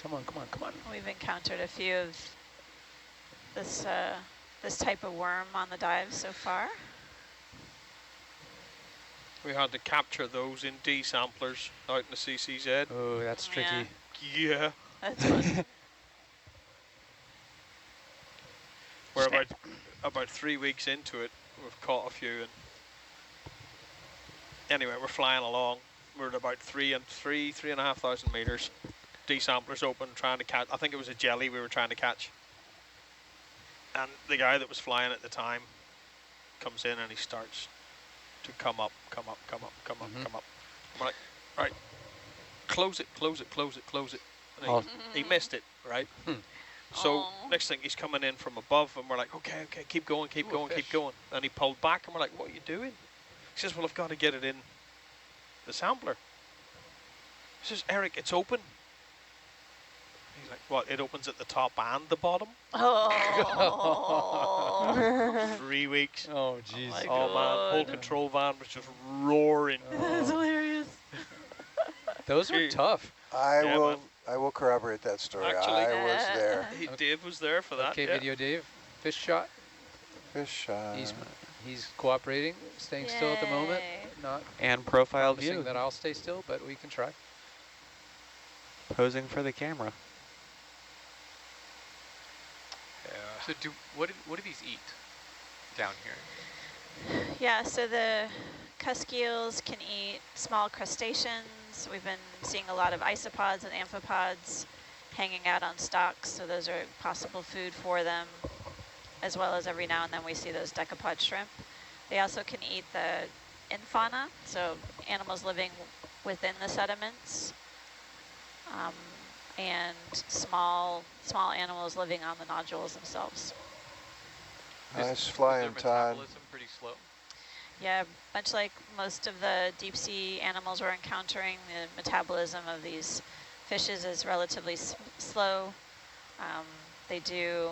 Come on, come on, come on. We've encountered a few of this this type of worm on the dive so far. We had to capture those in D samplers out in the CCZ. Oh, that's tricky. Yeah. That's fun. We're about 3 weeks into it. We've caught a few, and anyway, we're flying along. We're at about 3,500 meters. D samplers open, trying to catch. I think it was a jelly we were trying to catch. And the guy that was flying at the time comes in and he starts to come up. I'm like, right, close it. And he missed it, right? So next thing he's coming in from above, and we're like, okay, keep going. And he pulled back, and we're like, what are you doing? He says, well, I've got to get it in the sampler. He says, Eric, it's open. He's like, what? It opens at the top and the bottom? Oh. 3 weeks. Oh, jeez. Oh, man, whole control van was just roaring. That's hilarious. Those are tough. I will corroborate that story. Actually, I was there. Dave was there for that. Okay, yeah. video Dave. Fish shot. Fish shot. He's cooperating, staying still at the moment. Yay. Not And profile promising view. that I'll stay still, but we can try. Posing for the camera. So what do these eat down here? Yeah, so the cusk eels can eat small crustaceans. We've been seeing a lot of isopods and amphipods hanging out on stalks, so those are possible food for them, as well as every now and then we see those decapod shrimp. They also can eat the infauna, so animals living within the sediments, and small animals living on the nodules themselves. Nice flying, Is their Todd. metabolism pretty slow? Yeah, much like most of the deep sea animals we're encountering, the metabolism of these fishes is relatively slow. They do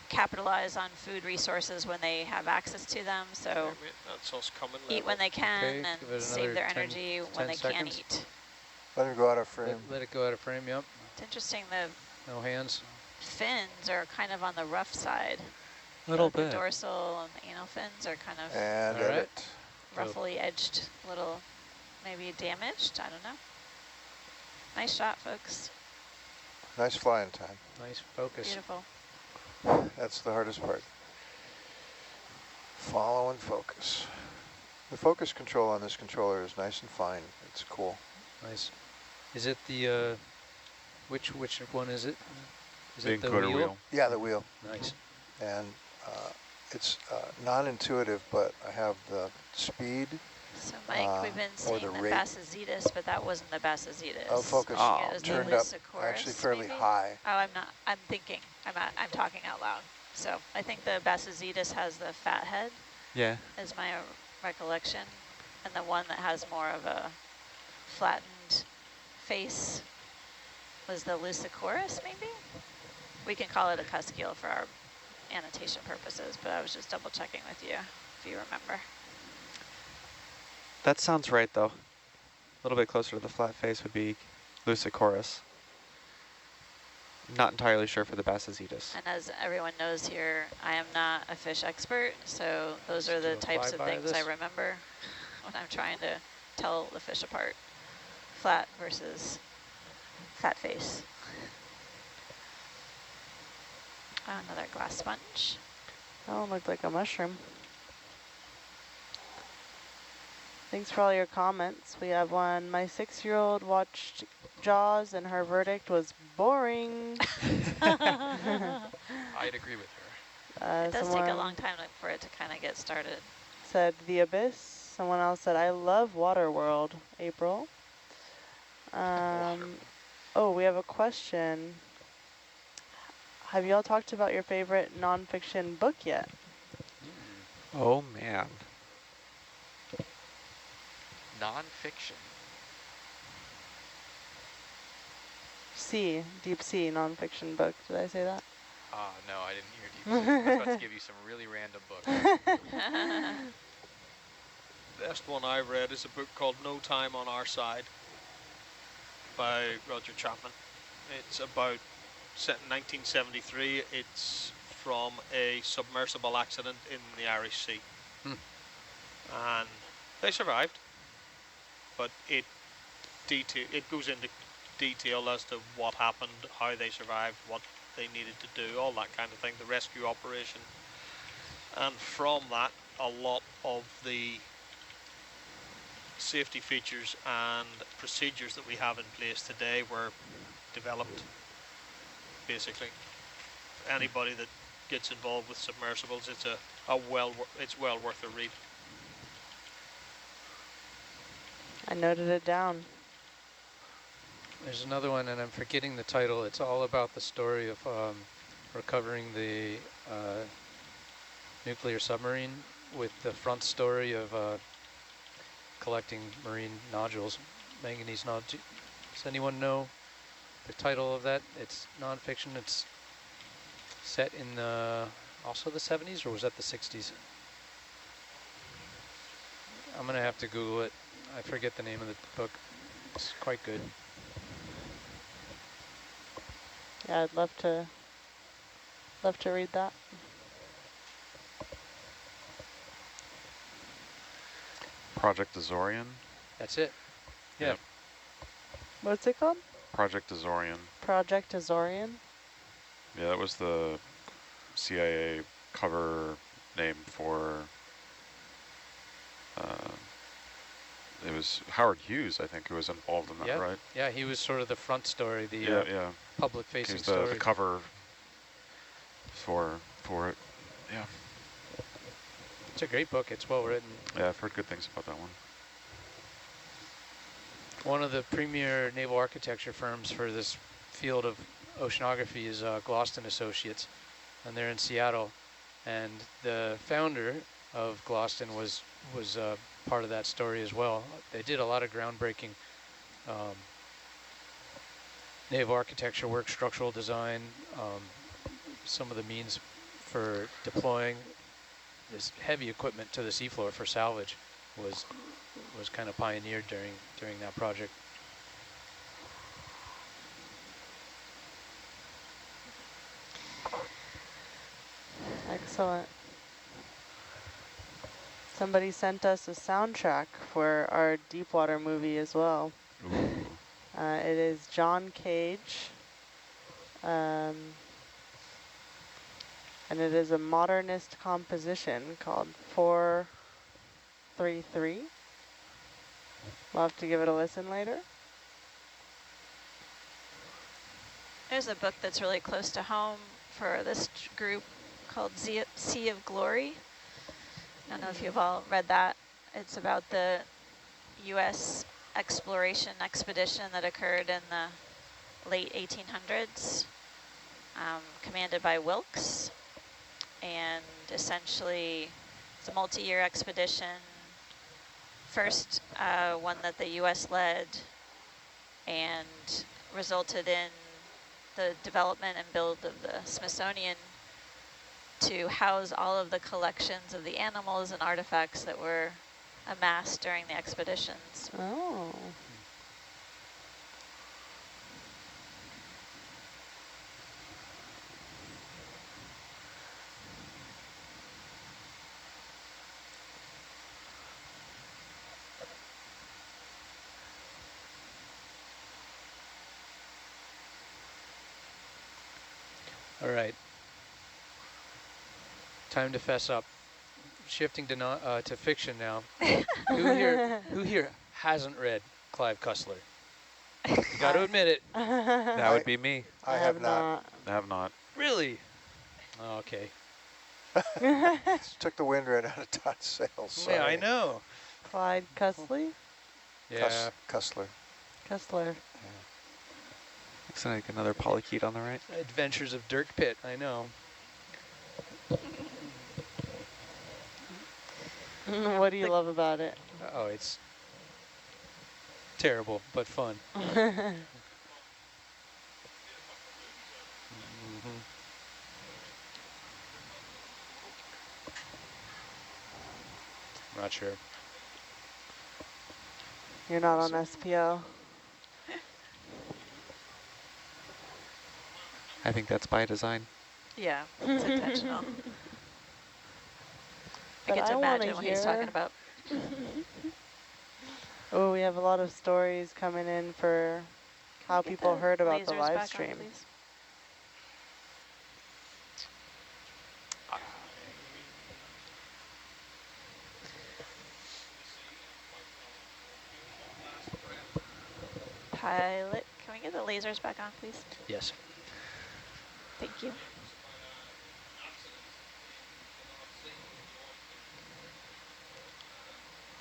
capitalize on food resources when they have access to them, so That's us coming. eat when they can Okay, give it and save another their 10 energy when they can't seconds. eat. Let him go out of frame. Let it go out of frame, yep. It's interesting, the No hands. fins are kind of on the rough side. Little The bit. dorsal and the anal fins are kind of And All right. edit. roughly edged, little maybe damaged, I don't know. Nice shot, folks. Nice flying time. Nice focus. Beautiful. That's the hardest part. Follow and focus. The focus control on this controller is nice and fine. It's cool. Nice. Is it the, which one is it? Is The it the encoder wheel? wheel. Yeah, the wheel. Nice. And it's non-intuitive, but I have the speed. So Mike, we've been or seeing the the rate. Bassozetus, but that wasn't the Bassozetus. Oh, focus I think it was the turned up Leucochorus, actually fairly maybe? high. Oh, I'm not. I'm thinking. I'm talking out loud. So I think the Bassozetus has the fat head, Yeah. is my recollection, and the one that has more of a flattened face was the Leucochorus, maybe? We can call it a cusk eel for our annotation purposes, but I was just double checking with you if you remember. That sounds right, though. A little bit closer to the flat face would be Leucochorus. Not entirely sure for the Bassozetus. And as everyone knows here, I am not a fish expert, so those are the Do a types of flyby of things I this. remember when I'm trying to tell the fish apart. Flat versus fat face. Oh, another glass sponge. That one looked like a mushroom. Thanks for all your comments. We have one. My 6-year-old watched Jaws and her verdict was boring. I'd agree with her. It does take a someone long time for it to kind of get started. said The Abyss. Someone else said, I love Waterworld, April. Oh, we have a question. Have y'all talked about your favorite nonfiction book yet? Oh, man. Non-fiction. Deep sea nonfiction book. Did I say that? No, I didn't hear deep sea. I was about to give you some really random books. Best one I've read is a book called No Time on Our Side by Roger Chapman. It's about set in 1973. It's from a submersible accident in the Irish Sea. And they survived, but it goes into detail as to what happened, how they survived, what they needed to do, all that kind of thing, the rescue operation. And from that, a lot of the safety features and procedures that we have in place today were developed, basically. Anybody that gets involved with submersibles, it's well worth a read. I noted it down. There's another one, and I'm forgetting the title. It's all about the story of recovering the nuclear submarine, with the front story of collecting marine nodules, manganese nodules. Does anyone know the title of that? It's nonfiction. It's set in also the 70s, or was that the 60s? I'm going to have to Google it. I forget the name of the book. It's quite good. Yeah, I'd love to read that. Project Azorian. That's it. Yeah. Yep. What's it called? Project Azorian. Project Azorian? Yeah, that was the CIA cover name for, it was Howard Hughes, I think, who was involved in that, Yeah. right? Yeah, he was sort of the front story, the Yeah. public-facing He's story. the cover for it. Yeah. It's a great book. It's well written. Yeah, I've heard good things about that one. One of the premier naval architecture firms for this field of oceanography is Gloston Associates, and they're in Seattle. And the founder of Gloston was part of that story as well. They did a lot of groundbreaking naval architecture work, structural design, some of the means for deploying this heavy equipment to the seafloor for salvage was kind of pioneered during that project. Excellent. Somebody sent us a soundtrack for our Deepwater movie as well. Ooh. It is John Cage. And it is a modernist composition called 433. We'll have to give it a listen later. There's a book that's really close to home for this group called Sea of Glory. I don't know if you've all read that. It's about the U.S. exploration expedition that occurred in the late 1800s, commanded by Wilkes. And essentially, it's a multi-year expedition. First one that the U.S. led, and resulted in the development and build of the Smithsonian to house all of the collections of the animals and artifacts that were amassed during the expeditions. Oh. All right. Time to fess up. Shifting to fiction now. Who here hasn't read Clive Cussler? You got to admit it. That would be me. I have not. I have not. Really? Oh, okay. Took the wind right out of Todd's sails. Yeah, I Sorry. know. Clyde Cussler? Yeah. Cussler. Cussler. Looks like another polychaete on the right. Adventures of Dirk Pitt. I know. What do you love about it? Oh, it's terrible, but fun. Not sure. You're not on SPL. I think that's by design. Yeah, it's intentional. I But get to I wanna imagine what he's talking hear- about. Oh, we have a lot of stories coming in for how Get people heard about the lasers live back on, stream. please. Pilot, can we get the lasers back on, please? Yes. Thank you.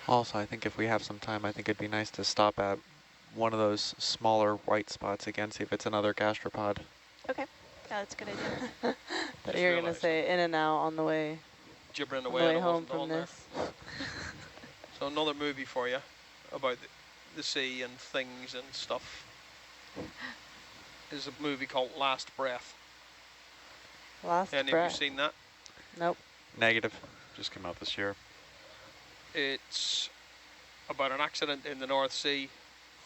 Also, I think if we have some time, I think it'd be nice to stop at one of those smaller white spots again, see if it's another gastropod. Okay, yeah, that's a good idea. But Just you're gonna realised say in and out on the way, Gibbering on the away way and it home wasn't from on there. this. So another movie for you about the sea and things and stuff is a movie called Last Breath. Last Any of breath. you seen that? Nope. Negative. Just came out this year. It's about an accident in the North Sea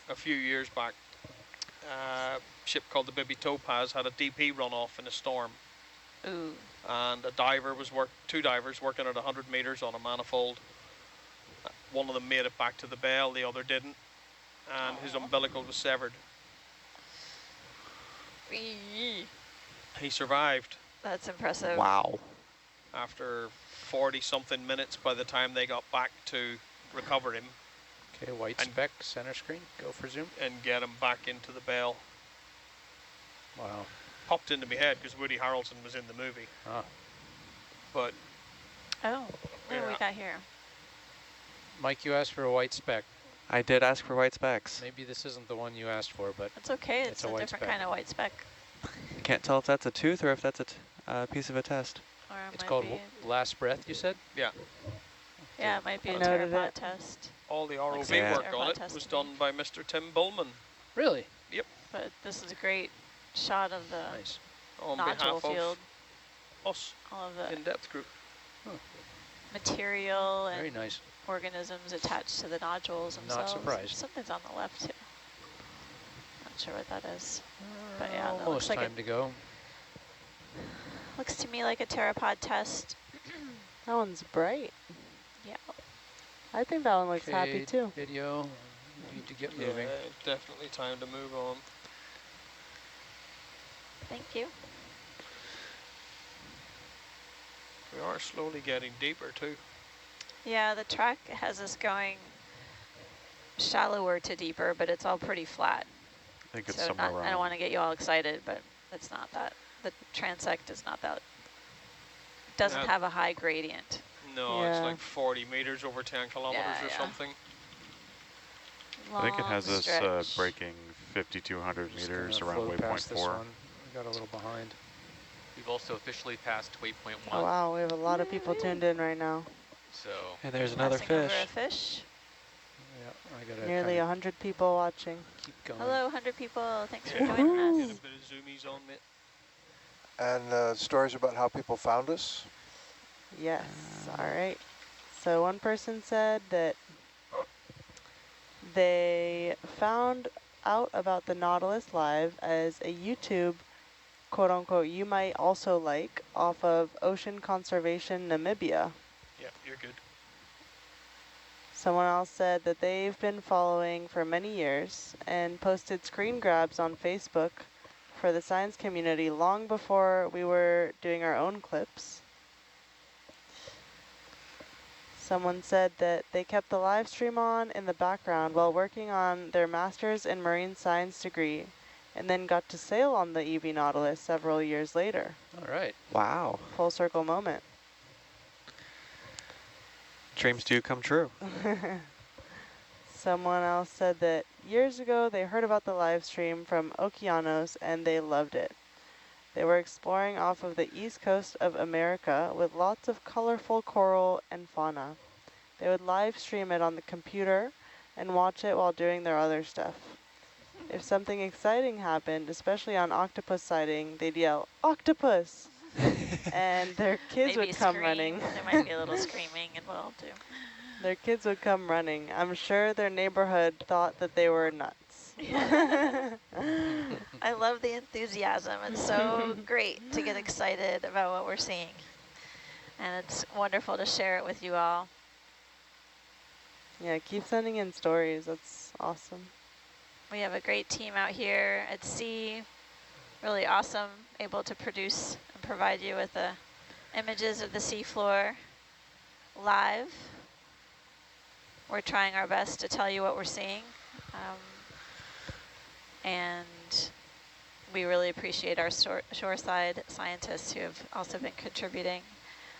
a few years back. A ship called the Bibi Topaz had a DP run off in a storm, Ooh, and two divers working at 100 meters on a manifold. One of them made it back to the bell, the other didn't, and his umbilical was severed. Eee. He survived That's impressive. Wow. after 40-something minutes by the time they got back to recover him Okay, white And- speck, center screen. Go for zoom. and get him back into the bell. Wow. Popped into my head because Woody Harrelson was in the movie, Ah. but Oh, what do we Yeah. got here? Mike, you asked for a white speck. I did ask for white specks. Maybe this isn't the one you asked for, but That's okay, It's it's a a white different speck. kind of white speck. I can't tell if that's a tooth or if that's a piece of a test. Or it it's might called be, Last Breath, you said? yeah, yeah, it might be I a noted pteropod it. test. all the ROV Yeah. work on it was done by Mr. Tim Bullman Really? But this is a great shot of the Nice. on nodule behalf field, of us all of the in-depth group. material Very and nice. organisms attached to the nodules Not themselves. surprised. Something's on the left too. Not sure what that is. But yeah, that looks Almost like time to go. looks to me like a pteropod test. That one's bright. Yeah. I think that one looks happy Okay, too. video. Need to get moving. Yeah, definitely time to move on. Thank you. We are slowly getting deeper too. Yeah, the track has us going shallower to deeper, but it's all pretty flat. I think it's So somewhere not, around. I don't want to get you all excited, but it's not that. The transect is not that. Doesn't Yeah. have a high gradient. No, Yeah. it's like 40 meters over 10 kilometers Yeah, or yeah. something. I think it has Long us stretch. breaking 5,200 Just meters gonna around float past this waypoint 4. one. We got a little behind. We've also officially passed waypoint 1. Oh wow, we have a lot of people tuned in right now. So And there's another Passing over fish. a fish. Yeah, I gotta Nearly kinda 100 people watching. keep going. Hello, 100 people. Thanks for Yeah. joining Get a us. bit of zoomies on me. And stories about how people found us. Yes, all right. So one person said that they found out about the Nautilus live as a YouTube, quote unquote, you might also like, off of Ocean Conservation Namibia. Yeah, you're good. Someone else said that they've been following for many years and posted screen grabs on Facebook for the science community long before we were doing our own clips. Someone said that they kept the live stream on in the background while working on their master's in marine science degree and then got to sail on the EV Nautilus several years later. All right. Wow. Full circle moment. Dreams do come true. Someone else said that years ago they heard about the live stream from Okeanos and they loved it. They were exploring off of the east coast of America with lots of colorful coral and fauna. They would live stream it on the computer and watch it while doing their other stuff. If something exciting happened, especially on octopus sighting, they'd yell, "Octopus!" and their kids Maybe would come scream. running. There might be a little screaming involved too. Their kids would come running. I'm sure their neighborhood thought that they were nuts. I love the enthusiasm. It's so great to get excited about what we're seeing. And it's wonderful to share it with you all. Yeah, keep sending in stories. That's awesome. We have a great team out here at sea. Really awesome, able to produce and provide you with the images of the seafloor live. We're trying our best to tell you what we're seeing. And we really appreciate our shoreside scientists who have also been contributing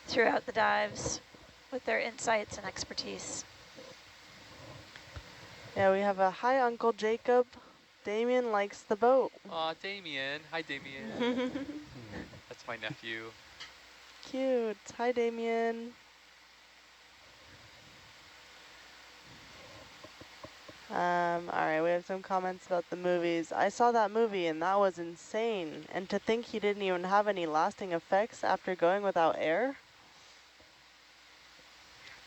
throughout the dives with their insights and expertise. Yeah, we have a hi, Uncle Jacob. Damien likes the boat. Aw, Damien. Hi, Damien. That's my nephew. Cute. Hi, Damien. All right, we have some comments about the movies. I saw that movie and that was insane. And to think he didn't even have any lasting effects after going without air.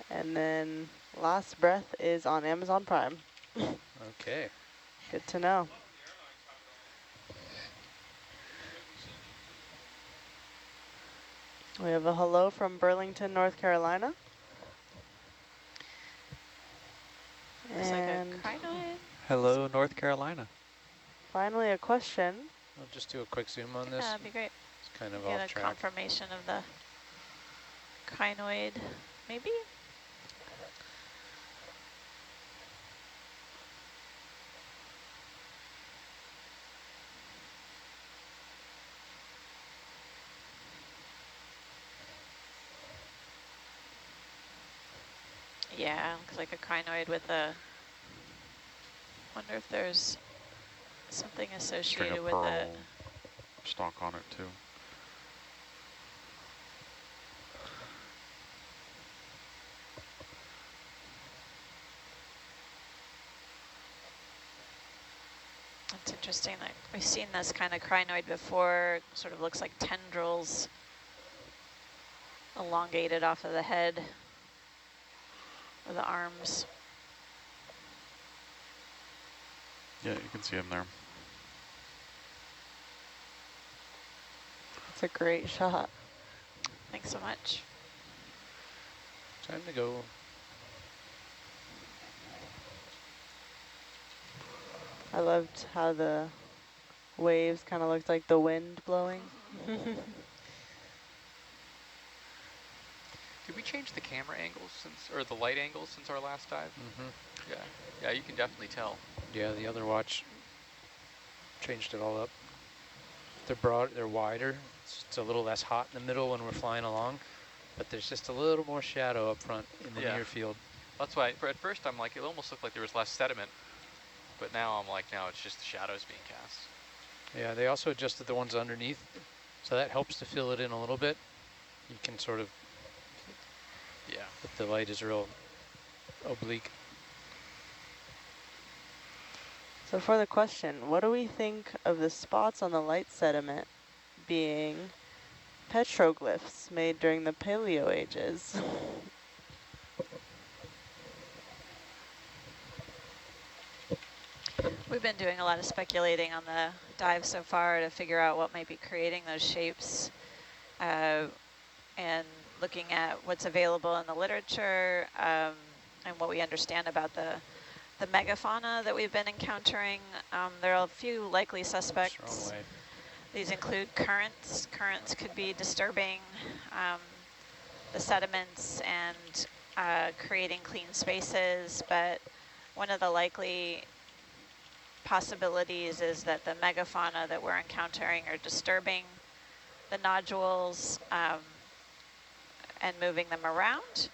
And then Last Breath is on Amazon Prime. Okay. Good to know. We have a hello from Burlington, North Carolina. Looks like a And crinoid. Hello, North Carolina. finally a question. I'll just do a quick zoom on this. That'd be great. It's kind of Get off a track. confirmation of the crinoid, maybe? Yeah, looks like a crinoid with a, wonder if there's something String associated of with pearl it. stalk on it too. That's interesting. Like we've seen this kind of crinoid before. Sort of looks like tendrils elongated off of the head or the arms. Yeah, you can see him there. It's a great shot. Thanks so much. Time to go. I loved how the waves kind of looked like the wind blowing. Did we change the camera angles since, or the light angles since our last dive? Mm-hmm. Yeah. Yeah, you can definitely tell. Yeah, the other watch changed it all up. They're broad, they're wider. It's a little less hot in the middle when we're flying along, but there's just a little more shadow up front in the near field. That's why, at first I'm like, it almost looked like there was less sediment, but now I'm like, no, it's just the shadows being cast. Yeah, they also adjusted the ones underneath, so that helps to fill it in a little bit. You can sort of, if the light is real oblique. So for the question, what do we think of the spots on the light sediment being petroglyphs made during the Paleo ages? We've been doing a lot of speculating on the dive so far to figure out what might be creating those shapes, and looking at what's available in the literature, and what we understand about the megafauna that we've been encountering. There are a few likely suspects. These include currents. Currents could be disturbing the sediments and creating clean spaces, but one of the likely possibilities is that the megafauna that we're encountering are disturbing the nodules and moving them around.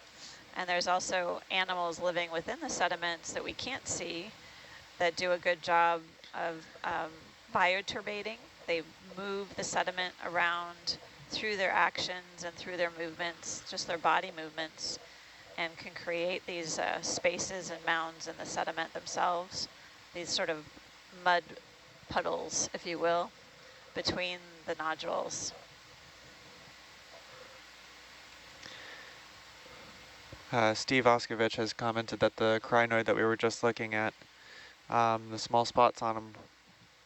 And there's also animals living within the sediments that we can't see that do a good job of bioturbating. They move the sediment around through their actions and through their movements, just their body movements, and can create these spaces and mounds in the sediment themselves, these sort of mud puddles, if you will, between the nodules. Steve Oskovich has commented that the crinoid that we were just looking at The small spots on them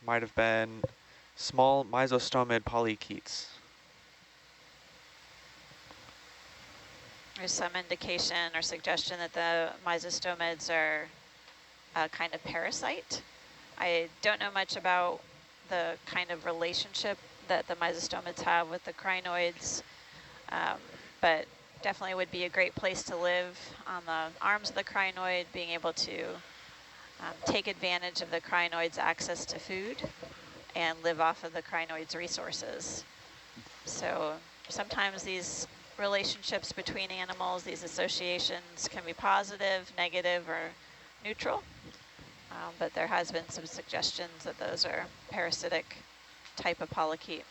might have been small mesostomid polychaetes. There's some indication or suggestion that the mesostomids are a kind of parasite. I don't know much about the kind of relationship that the mesostomids have with the crinoids, but definitely would be a great place to live on the arms of the crinoid, being able to take advantage of the crinoid's access to food and live off of the crinoid's resources. So sometimes these relationships between animals, these associations can be positive, negative, or neutral. But there has been some suggestions that those are parasitic type of polychaete.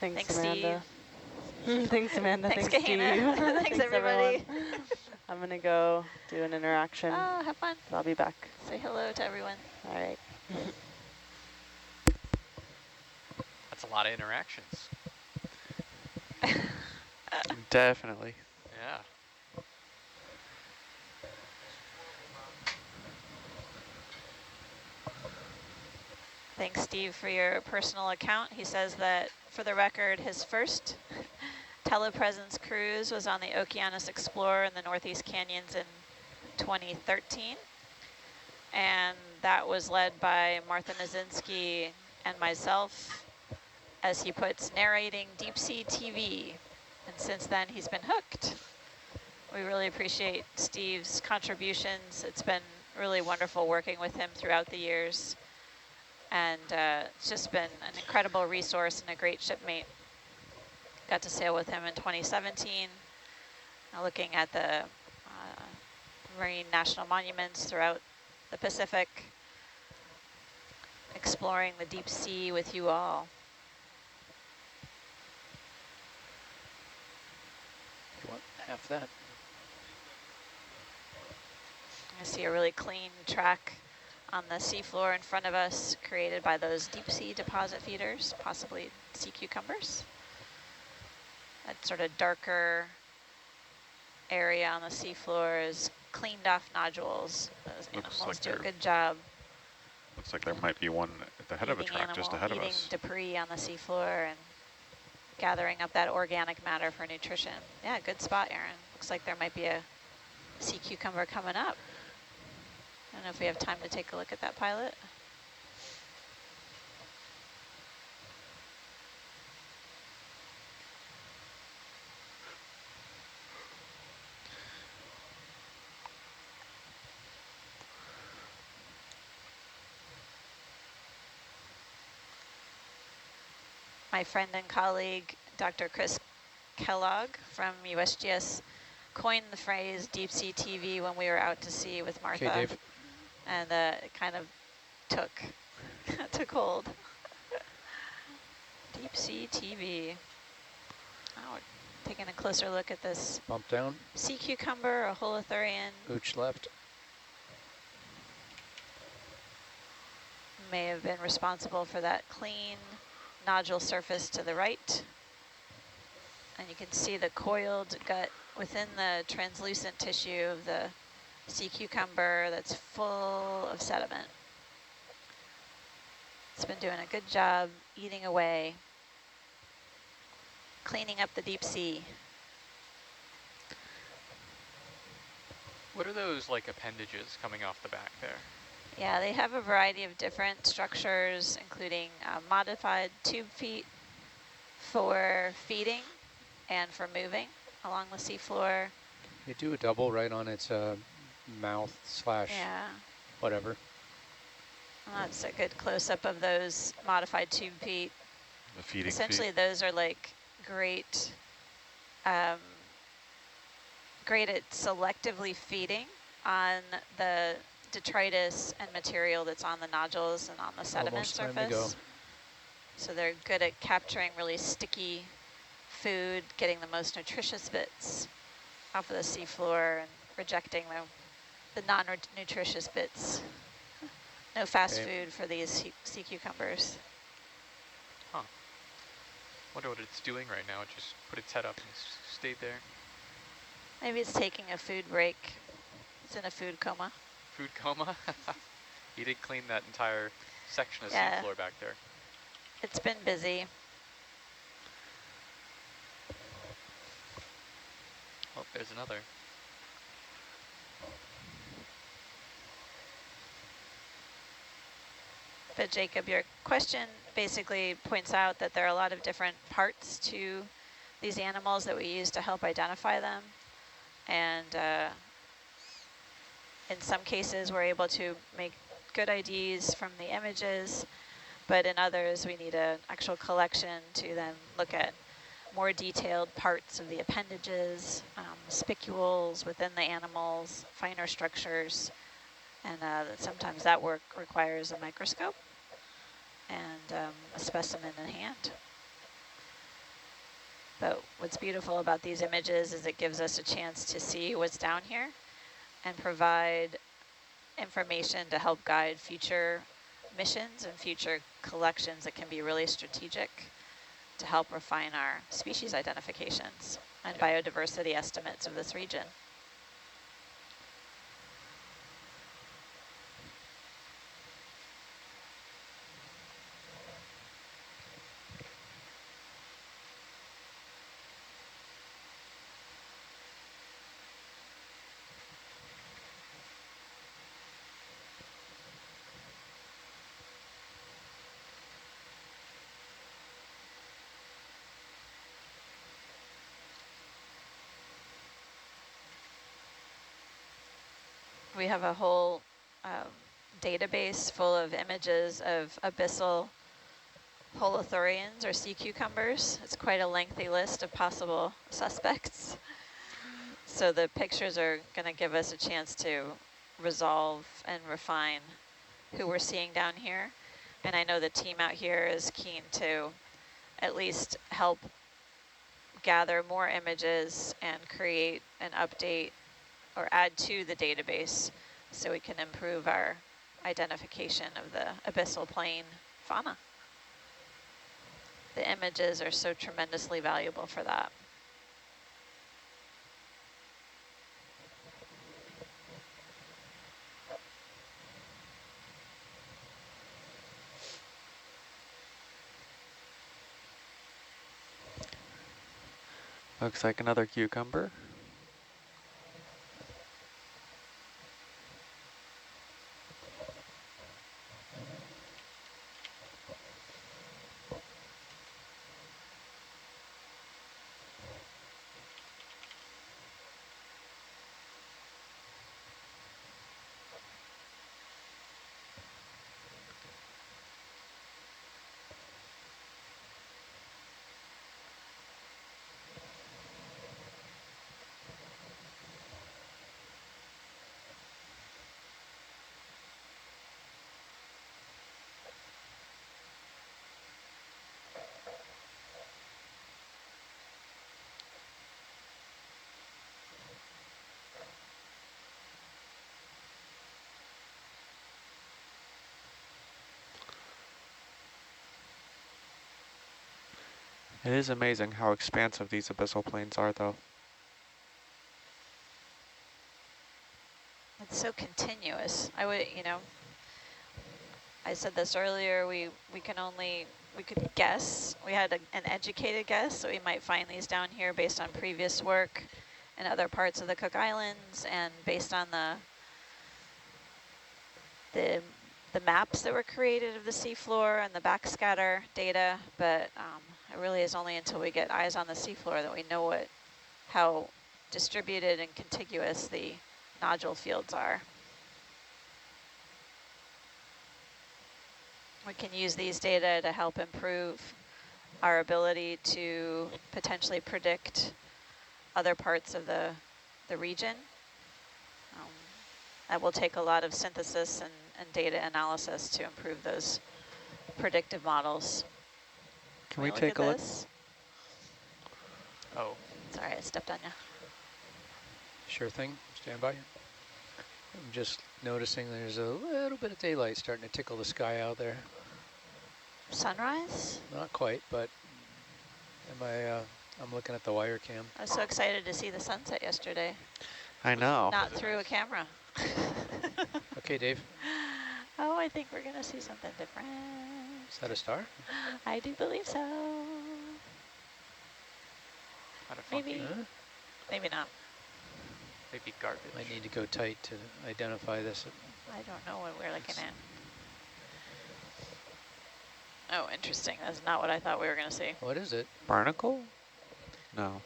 Thanks, Amanda. Steve. Thanks, Amanda. Thanks, Steve. Kahina. Thanks, everybody. I'm going to go do an interaction. Oh, have fun. I'll be back. Say hello to everyone. All right. That's a lot of interactions. Definitely. Yeah. Thanks, Steve, for your personal account. He says that, for the record, his first telepresence cruise was on the Okeanos Explorer in the Northeast Canyons in 2013. And that was led by Martha Nazinski and myself, as he puts, narrating deep sea TV. And since then, he's been hooked. We really appreciate Steve's contributions. It's been really wonderful working with him throughout the years. And it's just been an incredible resource and a great shipmate. Got to sail with him in 2017, looking at the marine national monuments throughout the Pacific, exploring the deep sea with you all. You want half that? I see a really clean track on the seafloor in front of us, created by those deep sea deposit feeders, possibly sea cucumbers. That sort of darker area on the seafloor is cleaned off nodules. Those Looks animals like do a they're- good job. Looks like there might be one at the head of a Eating track just ahead of eating us. debris on the seafloor and gathering up that organic matter for nutrition. Yeah, good spot, Aaron. Looks like there might be a sea cucumber coming up. I don't know if we have time to take a look at that pilot. My friend and colleague, Dr. Chris Kellogg from USGS, coined the phrase deep sea TV when we were out to sea with Martha. Okay, Dave. And it kind of took hold. Deep sea TV. Oh, we're taking a closer look at this Bump down. sea cucumber, a holothurian. Ooch left. May have been responsible for that clean nodule surface to the right. And you can see the coiled gut within the translucent tissue of the sea cucumber that's full of sediment. It's been doing a good job eating away, cleaning up the deep sea. What are those like appendages coming off the back there? Yeah, they have a variety of different structures, including modified tube feet for feeding and for moving along the seafloor. You do a double right on its mouth slash whatever. Well, that's a good close-up of those modified tube feet. The feeding Essentially, feet. those are like great, great at selectively feeding on the detritus and material that's on the nodules and on the sediment Almost time to surface. go. So they're good at capturing really sticky food, getting the most nutritious bits off of the seafloor and rejecting the non-nutritious bits. No fast food for these sea cucumbers. Huh. Wonder what it's doing right now. It just put its head up and stayed there. Maybe it's taking a food break. It's in a food coma. Food coma? He did clean that entire section of Yeah. seafloor back there. It's been busy. Oh, there's another. But Jacob, your question basically points out that there are a lot of different parts to these animals that we use to help identify them. And in some cases, we're able to make good IDs from the images, but in others, we need an actual collection to then look at more detailed parts of the appendages, spicules within the animals, finer structures, and sometimes that work requires a microscope and a specimen in hand. But what's beautiful about these images is it gives us a chance to see what's down here and provide information to help guide future missions and future collections that can be really strategic to help refine our species identifications and biodiversity estimates of this region. We have a whole database full of images of abyssal holothurians or sea cucumbers. It's quite a lengthy list of possible suspects. So the pictures are going to give us a chance to resolve and refine who we're seeing down here. And I know the team out here is keen to at least help gather more images and create an update or add to the database so we can improve our identification of the abyssal plain fauna. The images are so tremendously valuable for that. Looks like another cucumber. It is amazing how expansive these abyssal plains are, though. It's so continuous. I would, I said this earlier, we could guess. We had an educated guess that we might find these down here based on previous work in other parts of the Cook Islands and based on the maps that were created of the seafloor and the backscatter data, but it really is only until we get eyes on the seafloor that we know how distributed and contiguous the nodule fields are. We can use these data to help improve our ability to potentially predict other parts of the region. That will take a lot of synthesis and data analysis to improve those predictive models. Can we take a look? Oh. Sorry, I stepped on you. Sure thing. Stand by. I'm just noticing there's a little bit of daylight starting to tickle the sky out there. Sunrise? Not quite, but am I I'm looking at the wire cam. I was so excited to see the sunset yesterday. I know. Not through a camera. Okay, Dave. Oh, I think we're going to see something different. Is that a star? I do believe so. Kind of funky. Maybe. Huh? Maybe not. Maybe garbage. I need to go tight to identify this. I don't know what we're looking at. Oh, interesting. That's not what I thought we were going to see. What is it? Barnacle? No.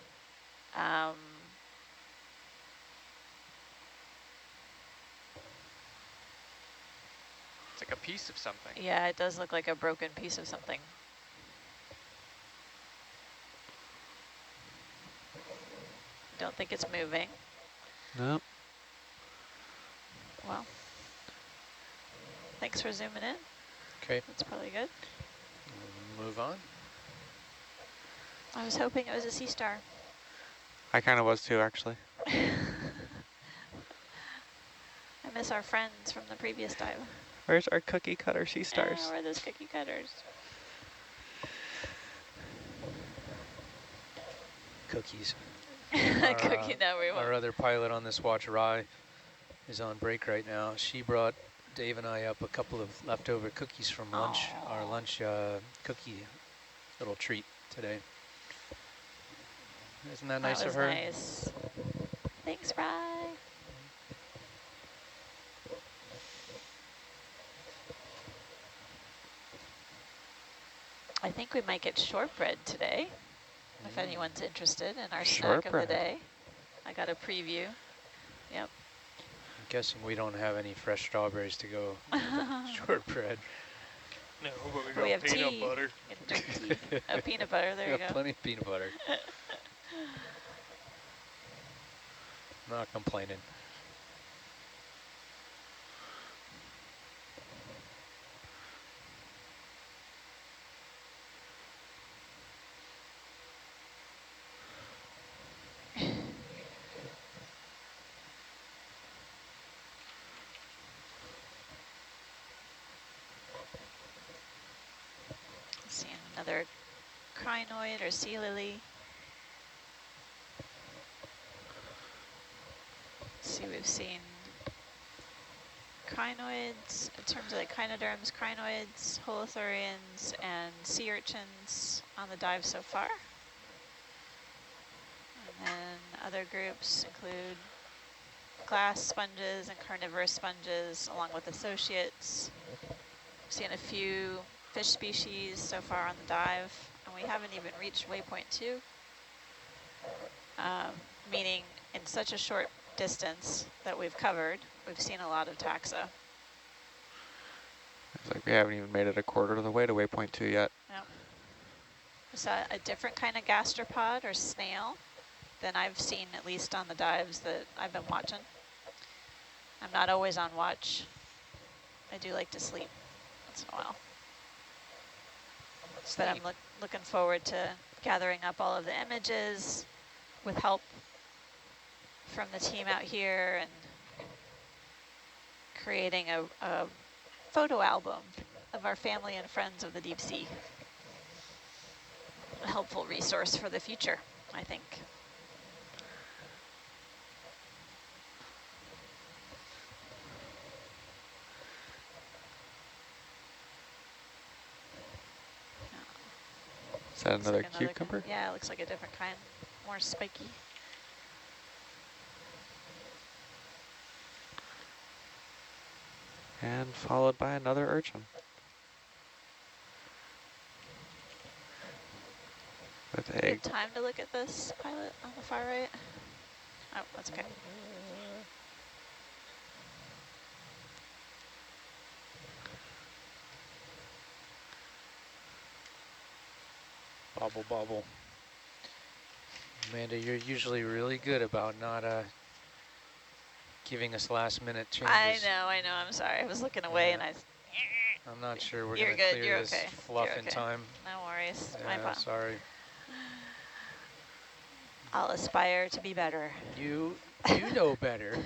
It's like a piece of something. Yeah, it does look like a broken piece of something. Don't think it's moving. No. Well, thanks for zooming in. Okay, That's probably good. we'll move on. I was hoping it was a sea star. I kind of was too, actually. I miss our friends from the previous dive. Where's our cookie cutter sea stars? Where are those cookie cutters? Cookies. Cookie, no, we Our won't. other pilot on this watch, Rye, is on break right now. She brought Dave and I up a couple of leftover cookies from lunch, our lunch cookie little treat today. Isn't that nice That of was her? nice. Thanks, Rye. I think we might get shortbread today, if anyone's interested in our snack of the Shortbread. day. I got a preview. Yep. I'm guessing we don't have any fresh strawberries to go shortbread. No, but we got We have peanut tea. butter. And drink tea. Oh, peanut butter, there We you got go. plenty of peanut butter. Not complaining. Seeing another crinoid or sea lily. See, we've seen crinoids, in terms of like echinoderms, crinoids, holothurians, and sea urchins on the dive so far. And then other groups include glass sponges and carnivorous sponges, along with associates. Seen a few fish species so far on the dive, and we haven't even reached waypoint 2, meaning in such a short distance that we've covered, we've seen a lot of taxa. It's like we haven't even made it a quarter of the way to waypoint 2 yet. Yep. We saw a different kind of gastropod or snail than I've seen, at least on the dives that I've been watching. I'm not always on watch. I do like to sleep once in a while. But I'm looking forward to gathering up all of the images with help from the team out here and creating a photo album of our family and friends of the deep sea. A helpful resource for the future, I think. Is that Looks another like cucumber? Yeah, it looks like a different kind, more spiky. And followed by another urchin. With egg. Good time to look at this pilot on the far right. Oh, that's okay. Bobble, bobble. Amanda, you're usually really good about not giving us last minute changes. I know, I'm sorry. I was looking away and I... I'm not sure we're You're going to good, clear you're this okay. fluff You're in okay. time. No worries. My Yeah, fault. sorry. I'll aspire to be better. You know better,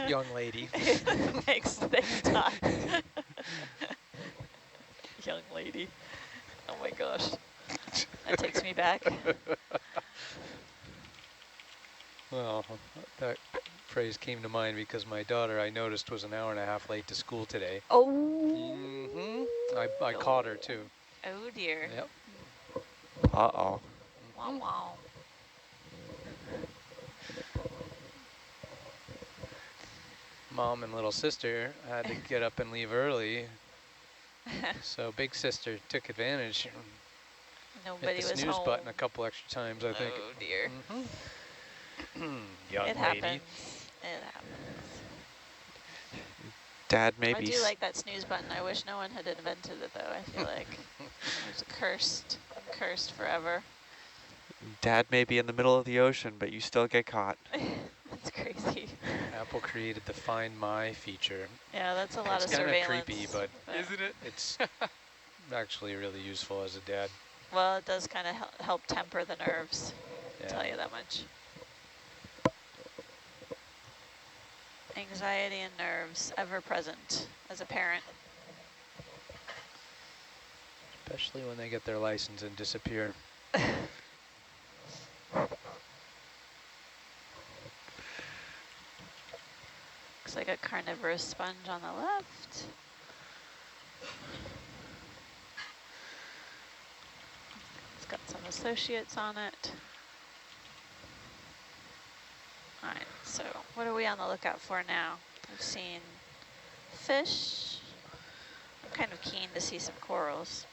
young lady. Thanks, Todd. Young lady. Oh my gosh. That takes me back. Well, that phrase came to mind because my daughter, I noticed, was an hour and a half late to school today. Oh. I caught her too. Oh dear. Yep. Uh-oh. Wow, wow. Mom and little sister had to get up and leave early, so big sister took advantage. Nobody Hit the was snooze home. button a couple extra times, I think. Oh dear. Young It lady. happens. It happens. Dad I maybe do like that snooze button. I wish no one had invented it though. I feel like it's cursed forever. Dad may be in the middle of the ocean, but you still get caught. That's crazy. Apple created the Find My feature. Yeah, that's a lot It's of kind of surveillance. creepy, but Isn't it? it's actually really useful as a dad. Well, it does kind of help temper the nerves. Yeah. I'll tell you that much. Anxiety and nerves ever present as a parent. Especially when they get their license and disappear. Looks like a carnivorous sponge on the left. It's got some associates on it. All right, so what are we on the lookout for now? We've seen fish. I'm kind of keen to see some corals.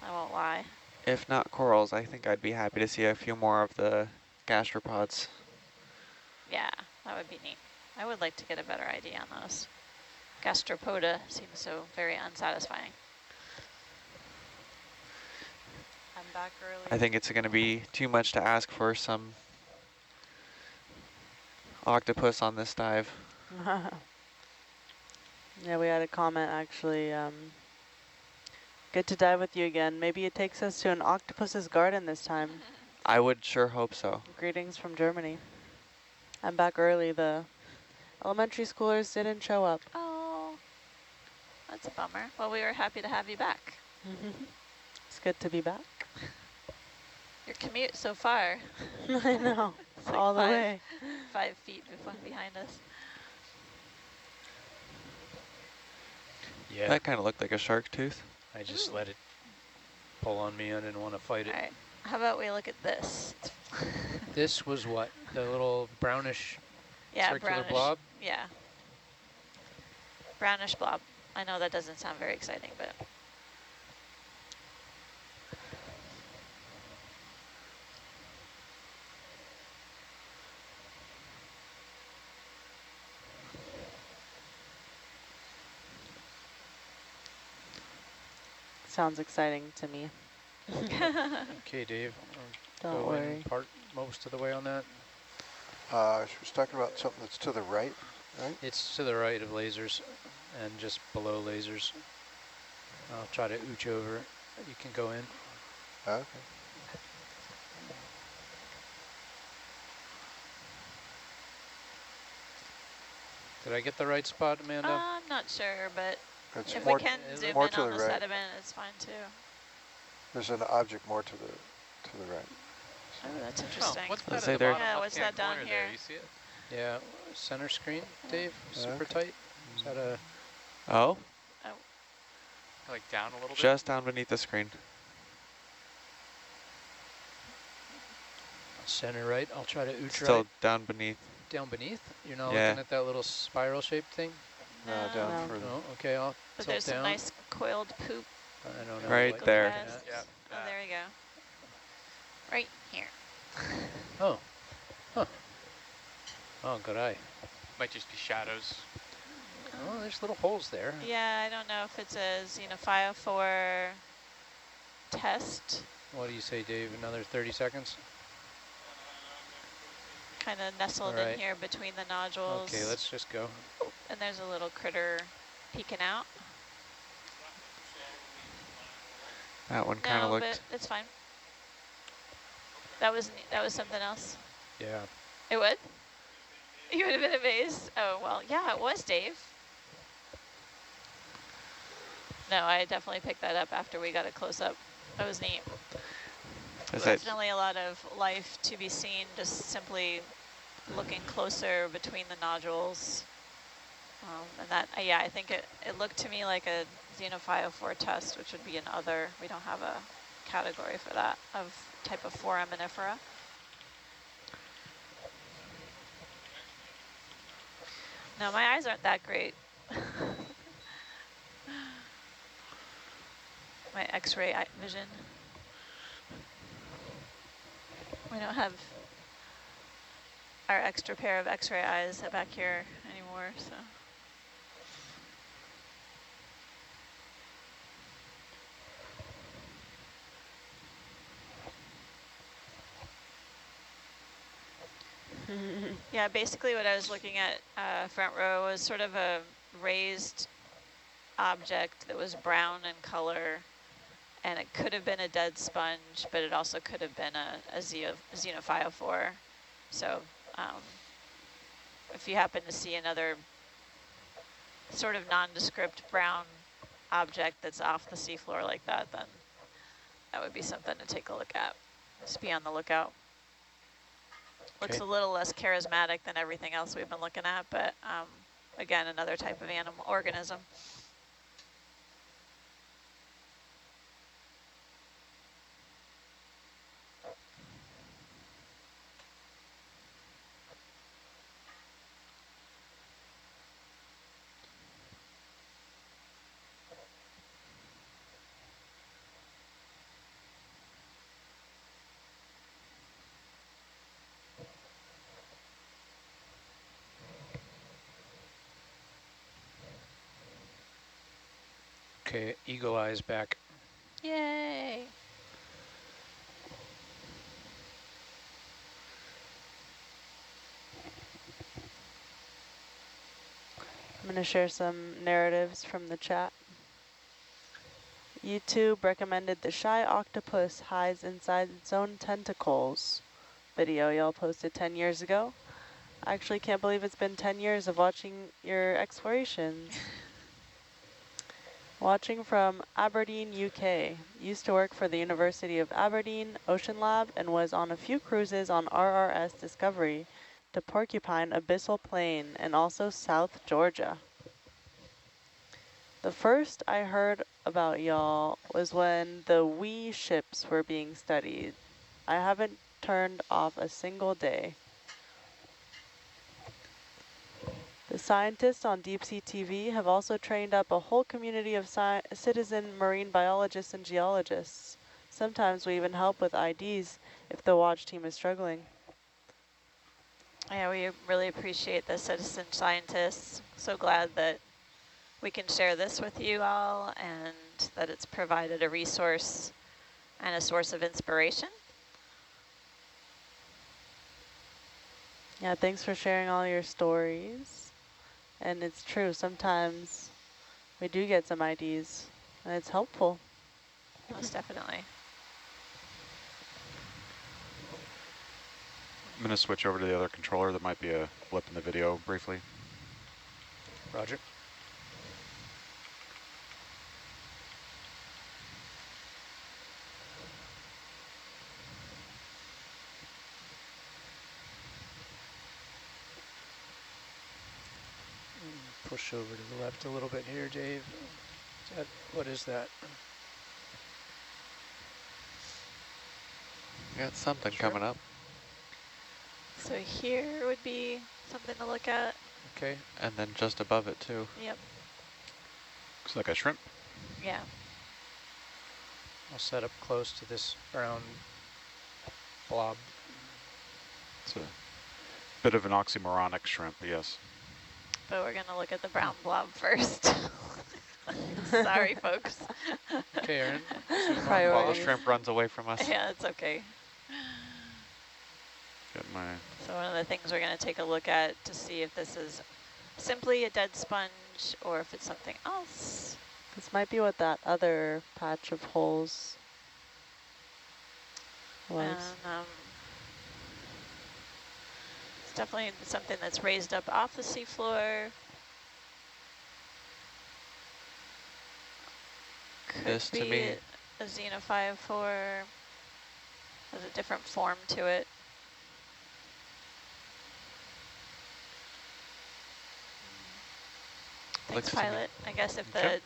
I won't lie. If not corals, I think I'd be happy to see a few more of the gastropods. Yeah, that would be neat. I would like to get a better idea on those. Gastropoda seems so very unsatisfying. I'm back early. I think it's going to be too much to ask for some octopus on this dive. Yeah, we had a comment actually. Good to dive with you again. Maybe it takes us to an octopus's garden this time. I would sure hope so. Greetings from Germany. I'm back early. The elementary schoolers didn't show up. Oh, that's a bummer. Well, we were happy to have you back. It's good to be back. Your commute so far. I know, It's like all the way. 5 feet behind us. Yeah, That kind of looked like a shark tooth. I just let it pull on me. I didn't want to fight it. All right, how about we look at this? This was what? The little brownish Yeah, circular brownish. blob? Yeah. Brownish blob. I know that doesn't sound very exciting, but. Sounds exciting to me. Okay, Dave. Don't go in worry. part most of the way on that. She was talking about something that's to the right, right? It's to the right of lasers and just below lasers. I'll try to ooch over. You can go in. Okay. Did I get the right spot, Amanda? I'm not sure, but It's if more, we can zoom more in to on the the right. sediment, it's fine too. There's an object more to the right. Oh, that's Oh, interesting. what's Let's that say at the there- bottom Yeah, what's left-hand that down corner there? here? You see it? Yeah, center screen, Dave. Super Okay. tight. Is that a Oh, Like down a little bit? just down beneath the screen. center right? I'll try to ooch Still right. down beneath. Down beneath? You're not Yeah. looking at that little spiral shaped thing? No, No. down No. further. No, okay, I'll But tilt there's some down. nice coiled poop. I don't know. Right what there. I'm looking Yeah. Oh, there we go. Right here. at. Oh. Huh. Oh, good eye. Might just be shadows. Oh, there's little holes there. Yeah, I don't know if it's a xenophyophore test. What do you say, Dave? Another 30 seconds? Kind of nestled All right. in here between the nodules. Okay, let's just go. And there's a little critter peeking out. That one kind of No, looked. but it's fine. That was something else. Yeah. It would? You would have been amazed. Oh, well, yeah, it was, Dave. No, I definitely picked that up after we got a close up. That was neat. Is There's that definitely a lot of life to be seen, just simply looking closer between the nodules. And that, yeah, I think it looked to me like a xenophyophore test, which would be an other. We don't have a category for that of type of foraminifera. No, my eyes aren't that great. My X-ray vision. We don't have our extra pair of X-ray eyes back here anymore, so. Yeah, basically what I was looking at front row was sort of a raised object that was brown in color, and it could have been a dead sponge, but it also could have been a xenophyophore. So if you happen to see another sort of nondescript brown object that's off the seafloor like that, then that would be something to take a look at. Just be on the lookout. Looks Okay. a little less charismatic than everything else we've been looking at, but again, another type of animal organism. Okay, eagle eyes back. Yay! I'm going to share some narratives from the chat. YouTube recommended the shy octopus hides inside its own tentacles video y'all posted 10 years ago. I actually can't believe it's been 10 years of watching your explorations. Watching from Aberdeen, UK. Used to work for the University of Aberdeen Ocean Lab and was on a few cruises on RRS Discovery to Porcupine Abyssal Plain and also South Georgia. The first I heard about y'all was when the wee ships were being studied. I haven't turned off a single day. The scientists on Deep Sea TV have also trained up a whole community of citizen marine biologists and geologists. Sometimes we even help with IDs if the watch team is struggling. Yeah, we really appreciate the citizen scientists. So glad that we can share this with you all and that it's provided a resource and a source of inspiration. Yeah, thanks for sharing all your stories. And it's true, sometimes we do get some IDs and it's helpful. Most definitely. I'm going to switch over to the other controller. There might be a blip in the video briefly. Roger. Push over to the left a little bit here, Dave. What is that? got something Sure. coming up? So here would be something to look at. Okay. And then just above it too. Yep. Looks like a shrimp. Yeah. I'll set up close to this brown blob. It's a bit of an oxymoronic shrimp, yes. But we're going to look at the brown blob first. Sorry, folks. Okay, Aaron. While the Priorities. shrimp runs away from us. Yeah, it's okay. Get my So one of the things we're going to take a look at to see if this is simply a dead sponge or if it's something else. This might be what that other patch of holes was. And, it's definitely something that's raised up off the seafloor. Could This to be me. a xenophyophore. Has a different form to it. Thanks, Looks to me- pilot. I guess if Okay.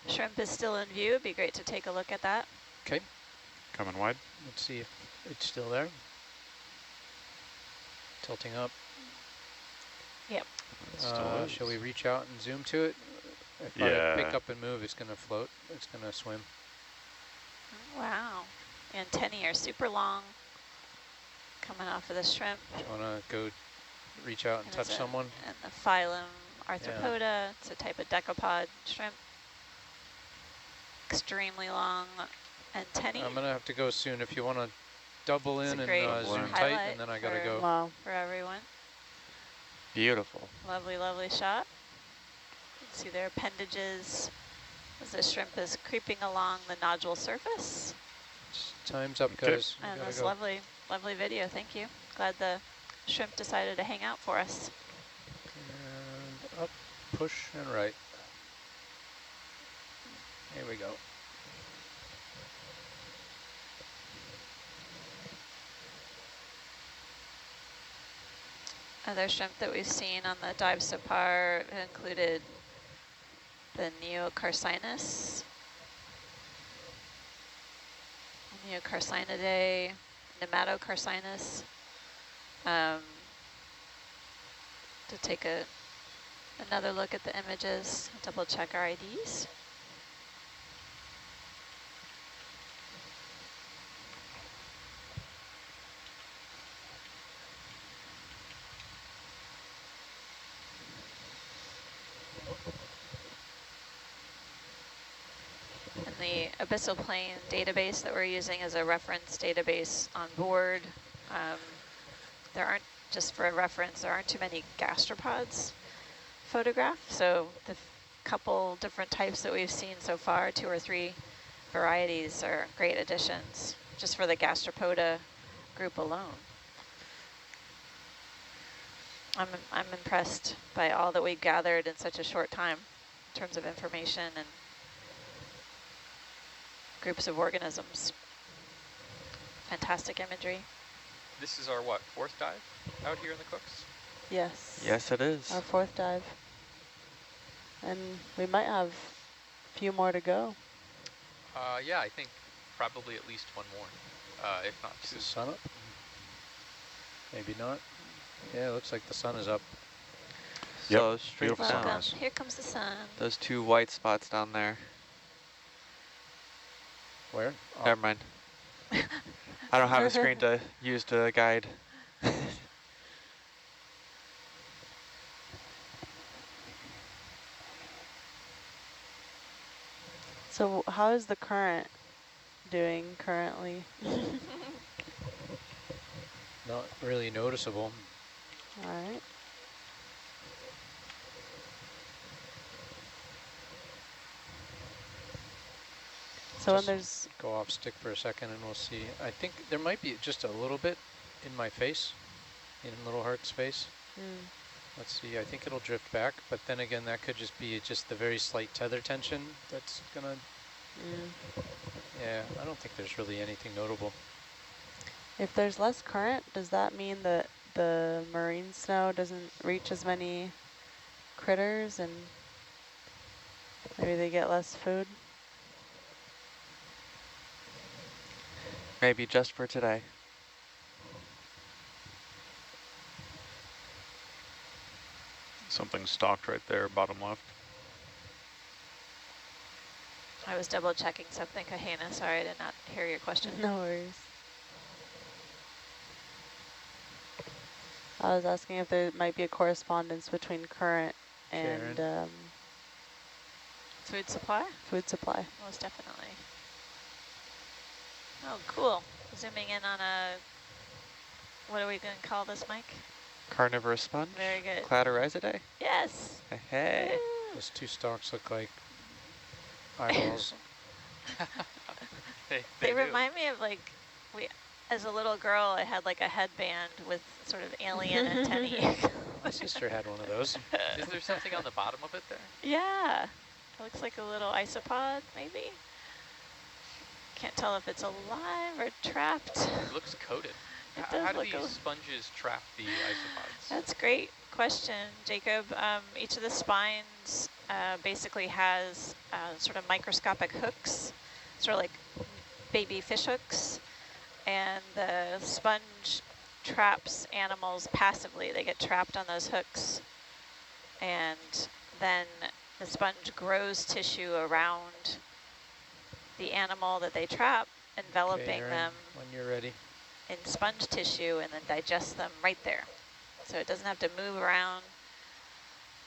the shrimp is still in view, it'd be great to take a look at that. Okay, Coming wide. let's see if it's still there. Tilting up. Yep. It still is. Shall we reach out and zoom to it? If Yeah. I pick up and move, it's going to float. It's going to swim. Wow. Antennae are super long coming off of the shrimp. Do you want to go reach out and touch it's someone? And the phylum Arthropoda. It's a type of decapod shrimp. Extremely long antennae. I'm going to have to go soon. If you want to double It's in a and great zoom tight, highlight and then I got to for- go. Wow. for everyone. Beautiful. Lovely, lovely shot. You can see their appendages as the shrimp is creeping along the nodule surface. Time's up, Okay. guys. We And gotta this go. lovely, lovely video. Thank you. Glad the shrimp decided to hang out for us. And up, push, and right. Here we go. Other shrimp that we've seen on the dive so far included the Neocarcinus, Neocarcinidae, Nematocarcinus. To take another look at the images, double check our IDs. And the abyssal plain database that we're using as a reference database on board, there aren't, just for a reference, there aren't too many gastropods photographed. So the couple different types that we've seen so far, 2 or 3 varieties, are great additions just for the gastropoda group alone. I'm impressed by all that we gathered in such a short time in terms of information and groups of organisms. Fantastic imagery. This is our, what, 4th dive out here in the Cooks? Yes. Yes, it is. Our 4th dive. And we might have a few more to go. Yeah, I think probably at least one more, if not Is 2. the sun up? Maybe not. Yeah, it looks like the sun is up. So Yep, straight beautiful down. Welcome. sunrise. Here comes the sun. Those 2 white spots down there. Where? Oh, Never mind. I don't have a screen to use to guide. So how is the current doing currently? not really noticeable. All right. So when Just there's, go off stick for a second and we'll see. I think there might be just a little bit in my face, in Little Herc's face. Let's see, I think it'll drift back, but then again, that could just be just the very slight tether tension that's gonna, yeah, I don't think there's really anything notable. if there's less current, does that mean that the marine snow doesn't reach as many critters and maybe they get less food? Maybe just for today. Something stalked right there, bottom left. I was double checking something, Kahana. Sorry, I did not hear your question. No worries. I was asking if there might be a correspondence between current and Food supply? food supply. Most definitely. Oh, cool. Zooming in on a, what are we going to call this, Mike? Carnivorous sponge. Very good. Cladorhizidae. Yes. Hey. Woo. Those 2 stalks look like eyeballs. They do. remind me of as a little girl, I had like a headband with sort of alien antennae. My sister had one of those. Is there something on the bottom of it there? Yeah. It looks like a little isopod, maybe. can't tell if it's alive or trapped. It looks coated. It does How do look these sponges trap the isopods? That's a great question, Jacob. Each of the spines basically has sort of microscopic hooks, sort of like baby fish hooks, and the sponge traps animals passively. They get trapped on those hooks, and then the sponge grows tissue around the animal that they trap, enveloping Aaron, them when you're ready. in sponge tissue and then digest them right there. So it doesn't have to move around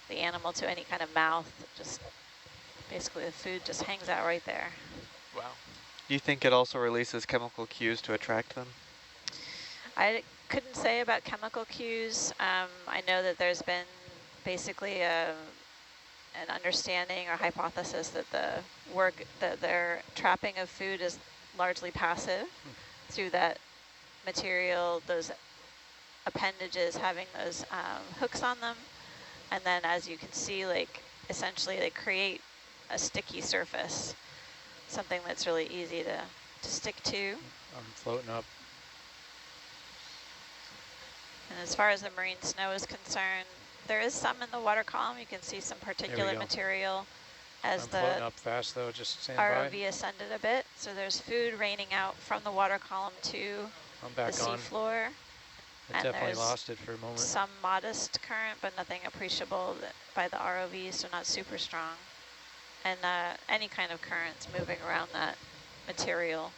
the animal to any kind of mouth. Just basically the food just hangs out right there. Wow. Do you think it also releases chemical cues to attract them? I couldn't say about chemical cues. I know that there's been basically an understanding or hypothesis that their trapping of food is largely passive through that material, those appendages having those hooks on them. And then as you can see, like essentially they create a sticky surface, something that's really easy to stick to. I'm floating up. And as far as the marine snow is concerned, there is some in the water column. You can see some particulate material as I'm floating the up fast though, just stand ROV by. ascended a bit. So there's food raining out from the water column to I'm the back on. seafloor. I and definitely there's lost it for a moment. some modest current, but nothing appreciable by the ROV, so not super strong. And any kind of currents moving around that material,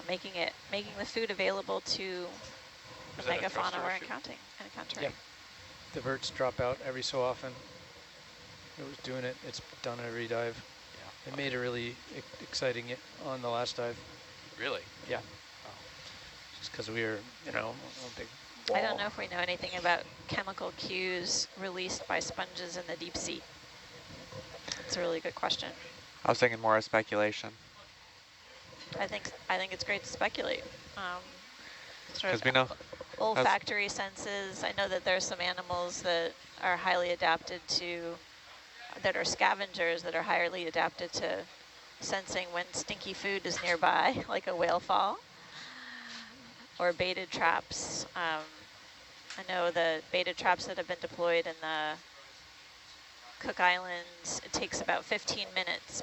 making the food available to the megafauna we're encountering. Yeah. The verts drop out every so often. It was doing it. It's done every dive. Yeah. It made it really exciting on the last dive. Really? Yeah. Just because we were, you know, a big wall. I don't know if we know anything about chemical cues released by sponges in the deep sea. That's a really good question. I was thinking more of speculation. I think it's great to speculate. Sort Because of we know olfactory senses. I know that there's some animals that are highly adapted to, that are scavengers that are highly adapted to sensing when stinky food is nearby, like a whale fall or baited traps. I know the baited traps that have been deployed in the Cook Islands, it takes about 15 minutes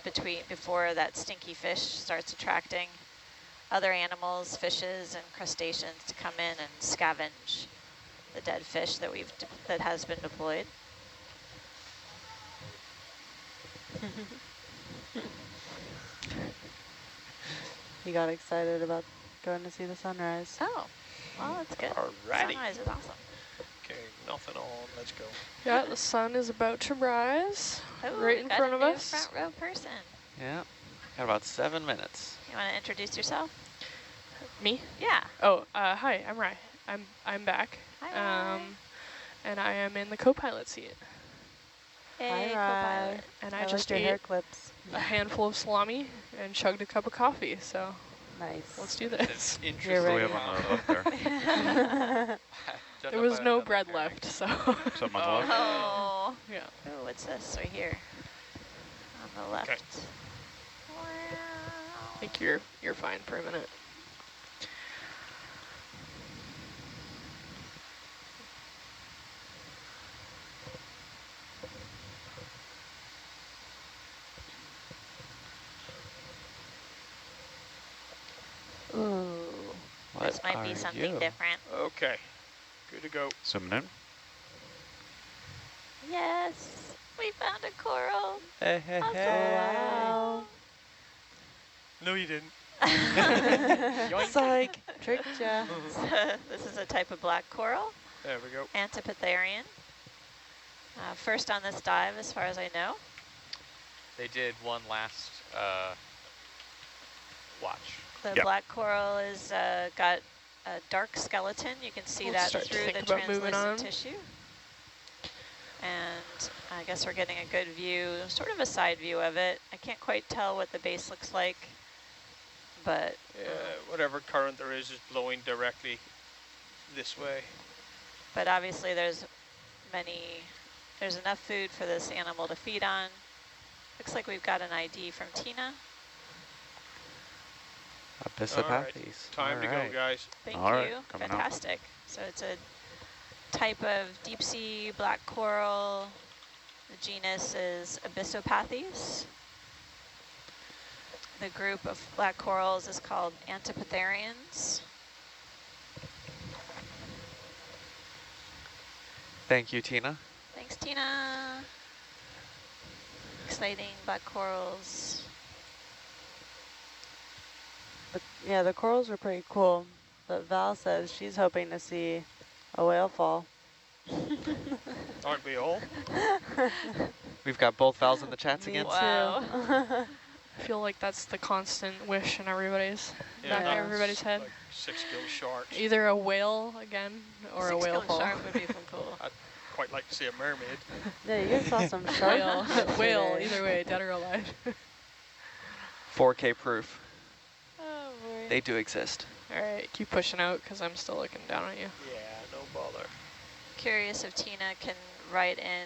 before that stinky fish starts attracting other animals, fishes and crustaceans to come in and scavenge the dead fish that has been deployed. He got excited about going to see the sunrise. Oh, well, that's good. Alrighty. Sunrise is awesome. Okay, nothing on. Let's go. Yeah, the sun is about to rise Ooh, right in got front a of new us. front row person. Yeah, got about 7 minutes. You want to introduce yourself? Me? Yeah. Oh, hi, I'm Rye. I'm back. Hi, Rye. And I am in the co-pilot seat. Hey, Hi, co-pilot. And I I just liked your hair ate clips. a handful of salami and chugged a cup of coffee. So Nice. let's do this. Interesting. You're What do we ready. have on the left there? There was no bread left, so Something on the left? Oh. yeah. Oh, what's this right here? On the left. Okay. Wow. I think you're fine for a minute. Ooh. What This might be are something you? different. Okay, good to go. Zooming in? Yes, we found a coral. Hey, hey, A hey. coral. No, you didn't. Psych, tricked ya. This is a type of black coral, There we go. Antipitherian. First on this dive, as far as I know. They did one last watch. The Yep. black coral is got a dark skeleton. You can see I'll that start to through think the about moving translucent on. tissue. And I guess we're getting a good view, sort of a side view of it. I can't quite tell what the base looks like, but Whatever current there is blowing directly this way. obviously there's enough food for this animal to feed on. Looks like we've got an ID from Tina. Abysopathes. Time to go, guys. Thank All right, you. coming out. Fantastic. So it's a type of deep sea black coral. The genus is Abysopathes. The group of black corals is called Antipotherians. Thank you, Tina. Thanks, Tina. Exciting black corals. But yeah, the corals are pretty cool. But Val says she's hoping to see a whale fall. Aren't we all? We've got both Vals in the chats Me again. Wow. too. I feel like that's the constant wish in everybody's back Yeah. of everybody's head. Like 6-gill sharks. Either a whale again or a whale fall. Shark would be cool. I'd quite like to see a mermaid. Yeah, you saw some shark. Whale, either way, dead or alive. 4K proof. Oh boy. They do exist. All right, keep pushing out because I'm still looking down at you. Yeah, no bother. Curious if Tina can write in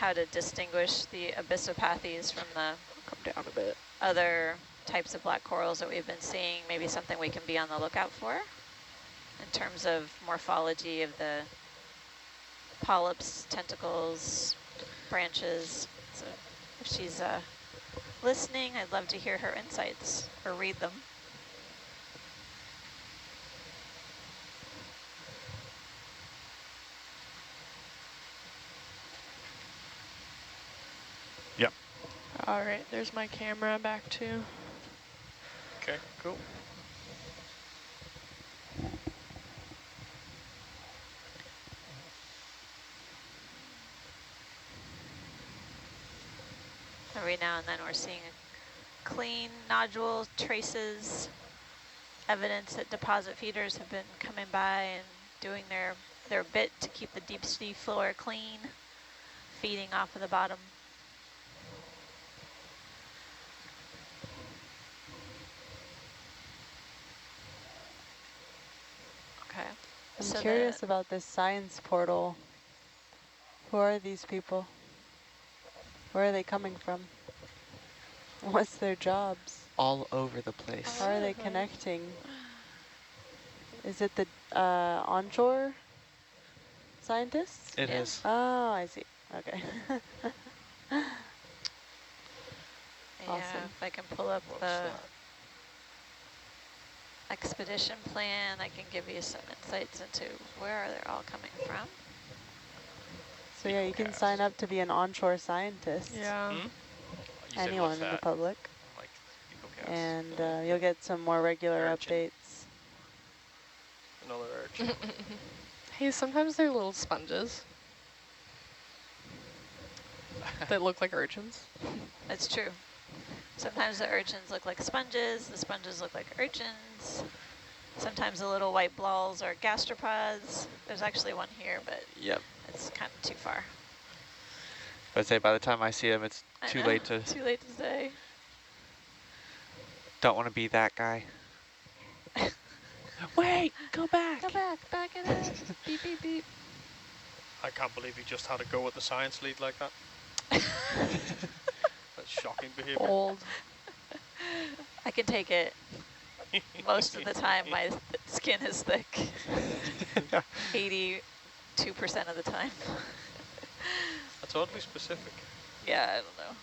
how to distinguish the Abysopathes from the Come down a bit. other types of black corals that we've been seeing. Maybe something we can be on the lookout for in terms of morphology of the polyps, tentacles, branches. So if she's listening, I'd love to hear her insights or read them. Yep. All right, there's my camera back too. Okay, cool. Every now and then we're seeing clean nodule traces, evidence that deposit feeders have been coming by and doing their bit to keep the deep sea floor clean, feeding off of the bottom. Okay. I'm So curious about this science portal. Who are these people? Where are they coming from? What's their jobs? All over the place. How are they connecting? Is it the onshore scientists? It Yeah. is. Oh, I see. Okay. Yeah, Awesome. if I can pull up What's the that? expedition plan, I can give you some insights into where they're all coming from. So yeah, you can sign up to be an onshore scientist. Yeah. Hmm? You said Anyone what's in the that? public. Like EcoCast. And you'll get some more regular Urchin. updates. Another urchin. Hey, sometimes they're little sponges that look like urchins. That's true. Sometimes the urchins look like sponges, the sponges look like urchins. Sometimes the little white balls are gastropods. There's actually one here, but Yep. it's kind of too far. I'd say by the time I see him, it's I too know, late to. Too late to say. Don't want to be that guy. Wait, go back. Go back it up. Beep, beep, beep. I can't believe he just had to go with the science lead like that. That's shocking behavior. Old. I can take it. Most of the time, my skin is thick. 82% of the time. That's oddly specific. Yeah, I don't know.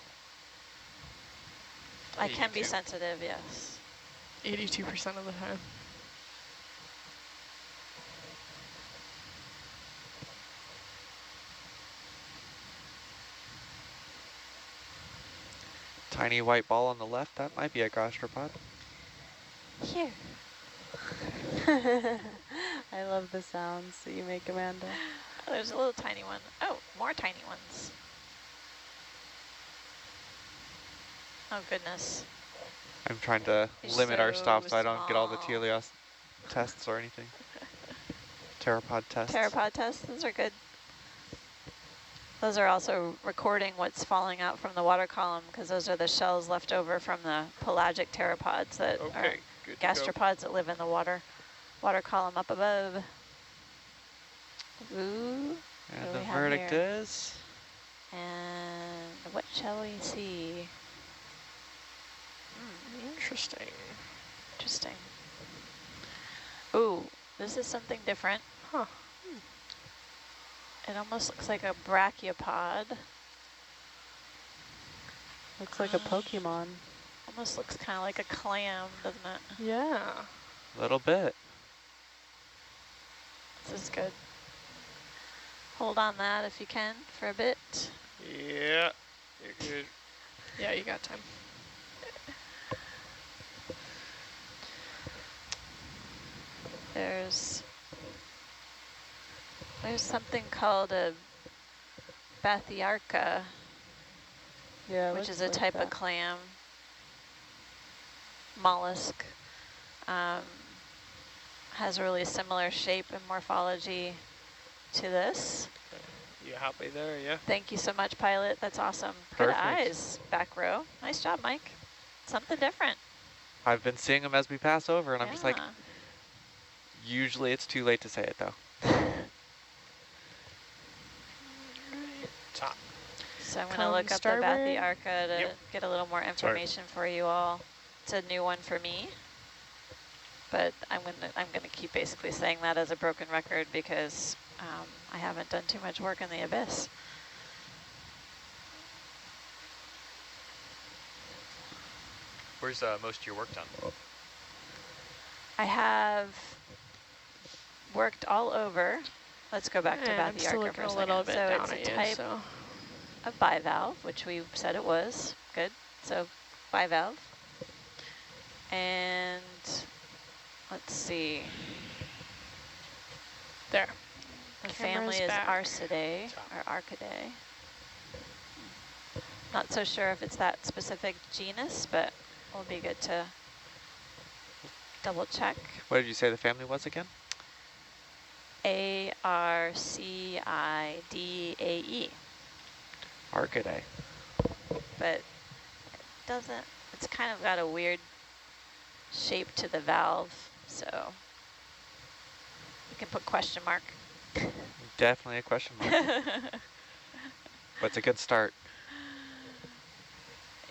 I can be 82. sensitive, yes. 82% of the time. Tiny white ball on the left, that might be a gastropod. Here. I love the sounds that you make, Amanda. Oh, there's a little tiny one. Oh, more tiny ones. Oh, goodness. I'm trying to They're limit our so stops so I don't get all the small. teleos tests or anything. Pteropod tests. Pteropod tests, those are good. Those are also recording what's falling out from the water column, because those are the shells left over from the pelagic pteropods that Okay, are good to go. gastropods that live in the water column up above. Ooh. What And do the we have verdict here? is And what shall we see? Interesting. Interesting. Ooh, this is something different. Huh. It almost looks like a brachiopod. Looks like a Pokemon. Almost looks kind of like a clam, doesn't it? Yeah. A little bit. This is good. Hold on that if you can for a bit. Yeah, you're good. Yeah, you got time. There's something called a bathyarca, Yeah, which looks is a like type that. of clam, mollusk. Has a really similar shape and morphology to this. You happy there, yeah? Thank you so much, pilot. That's awesome. Perfect. Good eyes, back row. Nice job, Mike. Something different. I've been seeing them as we pass over, and I'm just like, Yeah. usually it's too late to say it, though. Top. So I'm going to Come look up the starboard. bathyarca to Yep. get a little more information for you all. It's a new one for me, but I'm gonna keep basically saying that as a broken record because I haven't done too much work in the abyss. Where's most of your work done? I have worked all over. Let's go back to And I'm still bathyarca looking for a a little second. bit So down it's a at you, type so. of bivalve, which we said it was. Good. So bivalve. And let's see. There. The Camera's family is back. Urcidae, or Archidae. Not so sure if it's that specific genus, but it'll be good to double check. What did you say the family was again? Archidae. Archidae. But it doesn't, it's kind of got a weird shape to the valve, so you can put question mark. Definitely a question mark. But it's a good start.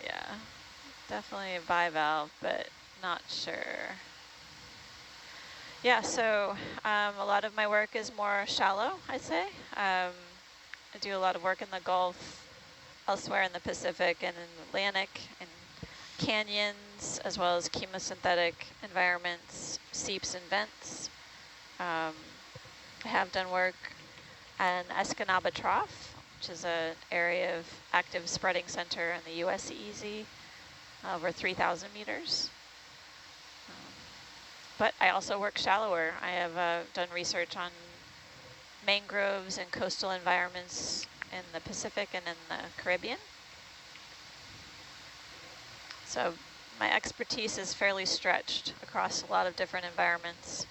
Yeah, definitely a bivalve, but not sure. Yeah, so a lot of my work is more shallow, I'd say. I do a lot of work in the Gulf, elsewhere in the Pacific and in the Atlantic, and canyons, as well as chemosynthetic environments, seeps and vents. I have done work in Escanaba Trough, which is an area of active spreading center in the USEZ, over 3,000 meters. But I also work shallower. I have done research on mangroves and coastal environments in the Pacific and in the Caribbean. So my expertise is fairly stretched across a lot of different environments.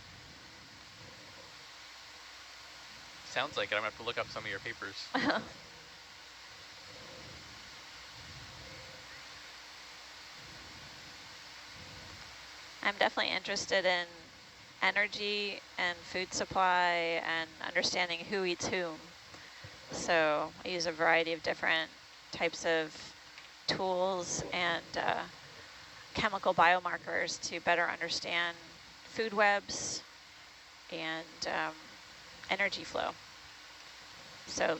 Sounds like it. I'm going to have to look up some of your papers. I'm definitely interested in energy and food supply and understanding who eats whom. So I use a variety of different types of tools and chemical biomarkers to better understand food webs and energy flow. So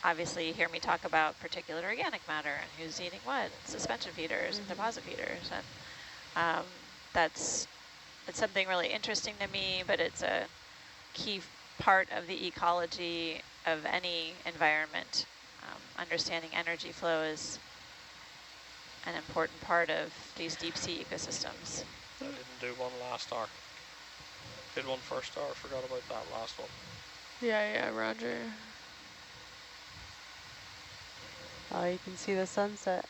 obviously you hear me talk about particulate organic matter and who's eating what, suspension feeders and deposit feeders, and it's something really interesting to me, but it's a key part of the ecology of any environment. Understanding energy flow is an important part of these deep sea ecosystems. I didn't do one last hour. Did one first hour, forgot about that last one. Yeah, roger. Oh, you can see the sunset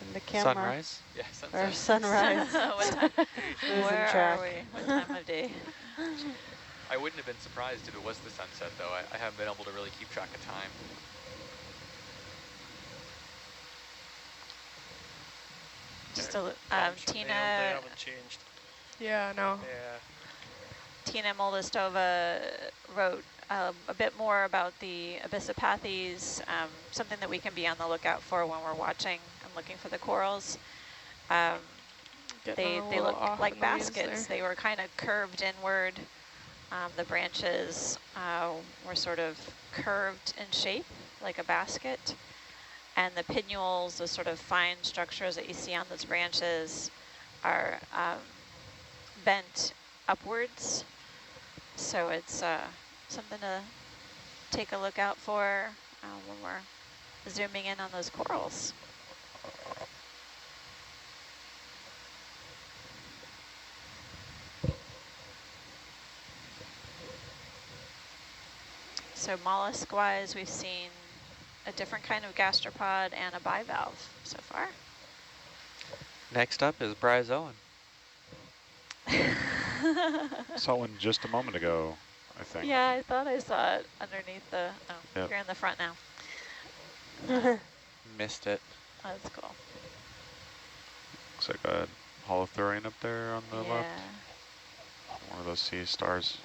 in the camera. Sunrise? Yeah, Or sunset. sunrise. What time? Losing Where track. are we? What time of day? I wouldn't have been surprised if it was the sunset, though. I haven't been able to really keep track of time. Just a They haven't changed. Yeah, no. Yeah. Tina Moldestova wrote a bit more about the Abyssopathes, something that we can be on the lookout for when we're watching and looking for the corals. they look like baskets. They were kind of curved inward. The branches were sort of curved in shape, like a basket. And the pinnules, the sort of fine structures that you see on those branches, are bent upwards. So it's something to take a look out for when we're zooming in on those corals. So mollusk-wise, we've seen a different kind of gastropod and a bivalve so far. Next up is bryozoan. Saw one just a moment ago, I think. Yeah, I thought I saw it underneath the, Yep. You're in the front now. Missed it. Oh, that's cool. Looks like a holothurian up there on the Yeah, left. One of those sea stars,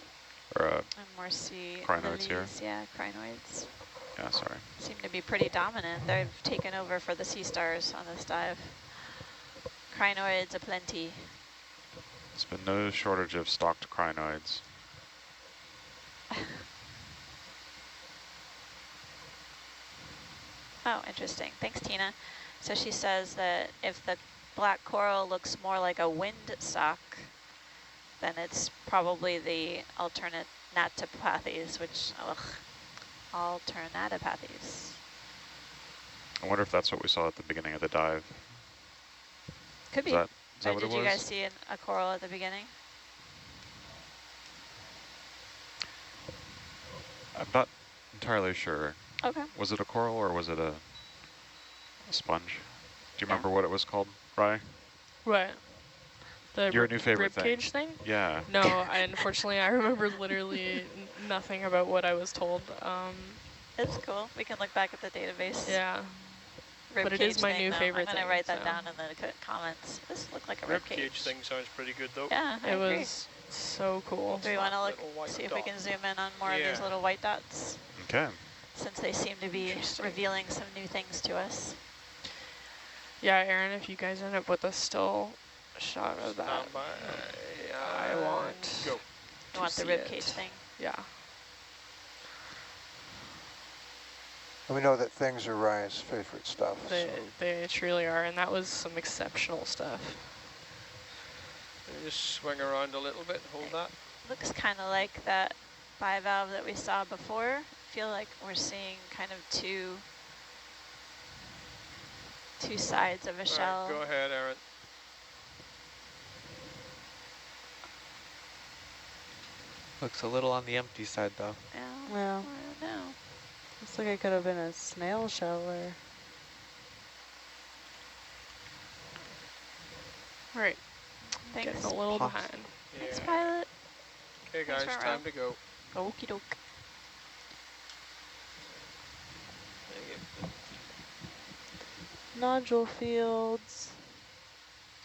or and more sea crinoids here. lilies, yeah, crinoids. Yeah, sorry. Seem to be pretty dominant. They've taken over for the sea stars on this dive. Crinoids aplenty. There's been no shortage of stalked crinoids. Oh, interesting. Thanks, Tina. So she says that if the black coral looks more like a windsock, then it's probably the alternatopathes, which, alternatopathes. I wonder if that's what we saw at the beginning of the dive. Could be. Is that what it Did you was? guys see a coral at the beginning? I'm not entirely sure. Okay. Was it a coral or was it a sponge? Do you Yeah. remember what it was called, Rye? What? The Your new favorite rib cage thing? Yeah. No, unfortunately, I remember literally nothing about what I was told. It's cool. We can look back at the database. Yeah. Rib But it cage is my thing, new though. favorite I'm going thing, to write that so. down in the comments. This looked like a Rib rib cage thing sounds pretty good though. Yeah, I It agree. was so cool. Do we want to look, Little white see if we dot. can zoom in on more of these Yeah. little white dots, Okay. since they seem to be Interesting. revealing some new things to us. Yeah, Aaron, if you guys end up with a still shot of that, Stand by. I want Go. You want the see rib it. cage thing? Yeah. And we know that things are Rye's favorite stuff. They truly are, and that was some exceptional stuff. Just swing around a little bit. Hold that. Looks kind of like that bivalve that we saw before. I feel like we're seeing kind of two sides of a shell. Right, go ahead, Aaron. Looks a little on the empty side though. Yeah, Yeah. I don't know. Looks like it could have been a snail shell or... All right, Thanks. getting a little Pops. behind. Thanks, Yeah. Pilot. Okay, Thanks, guys, front time row. to go. Okie doke. Nodule fields.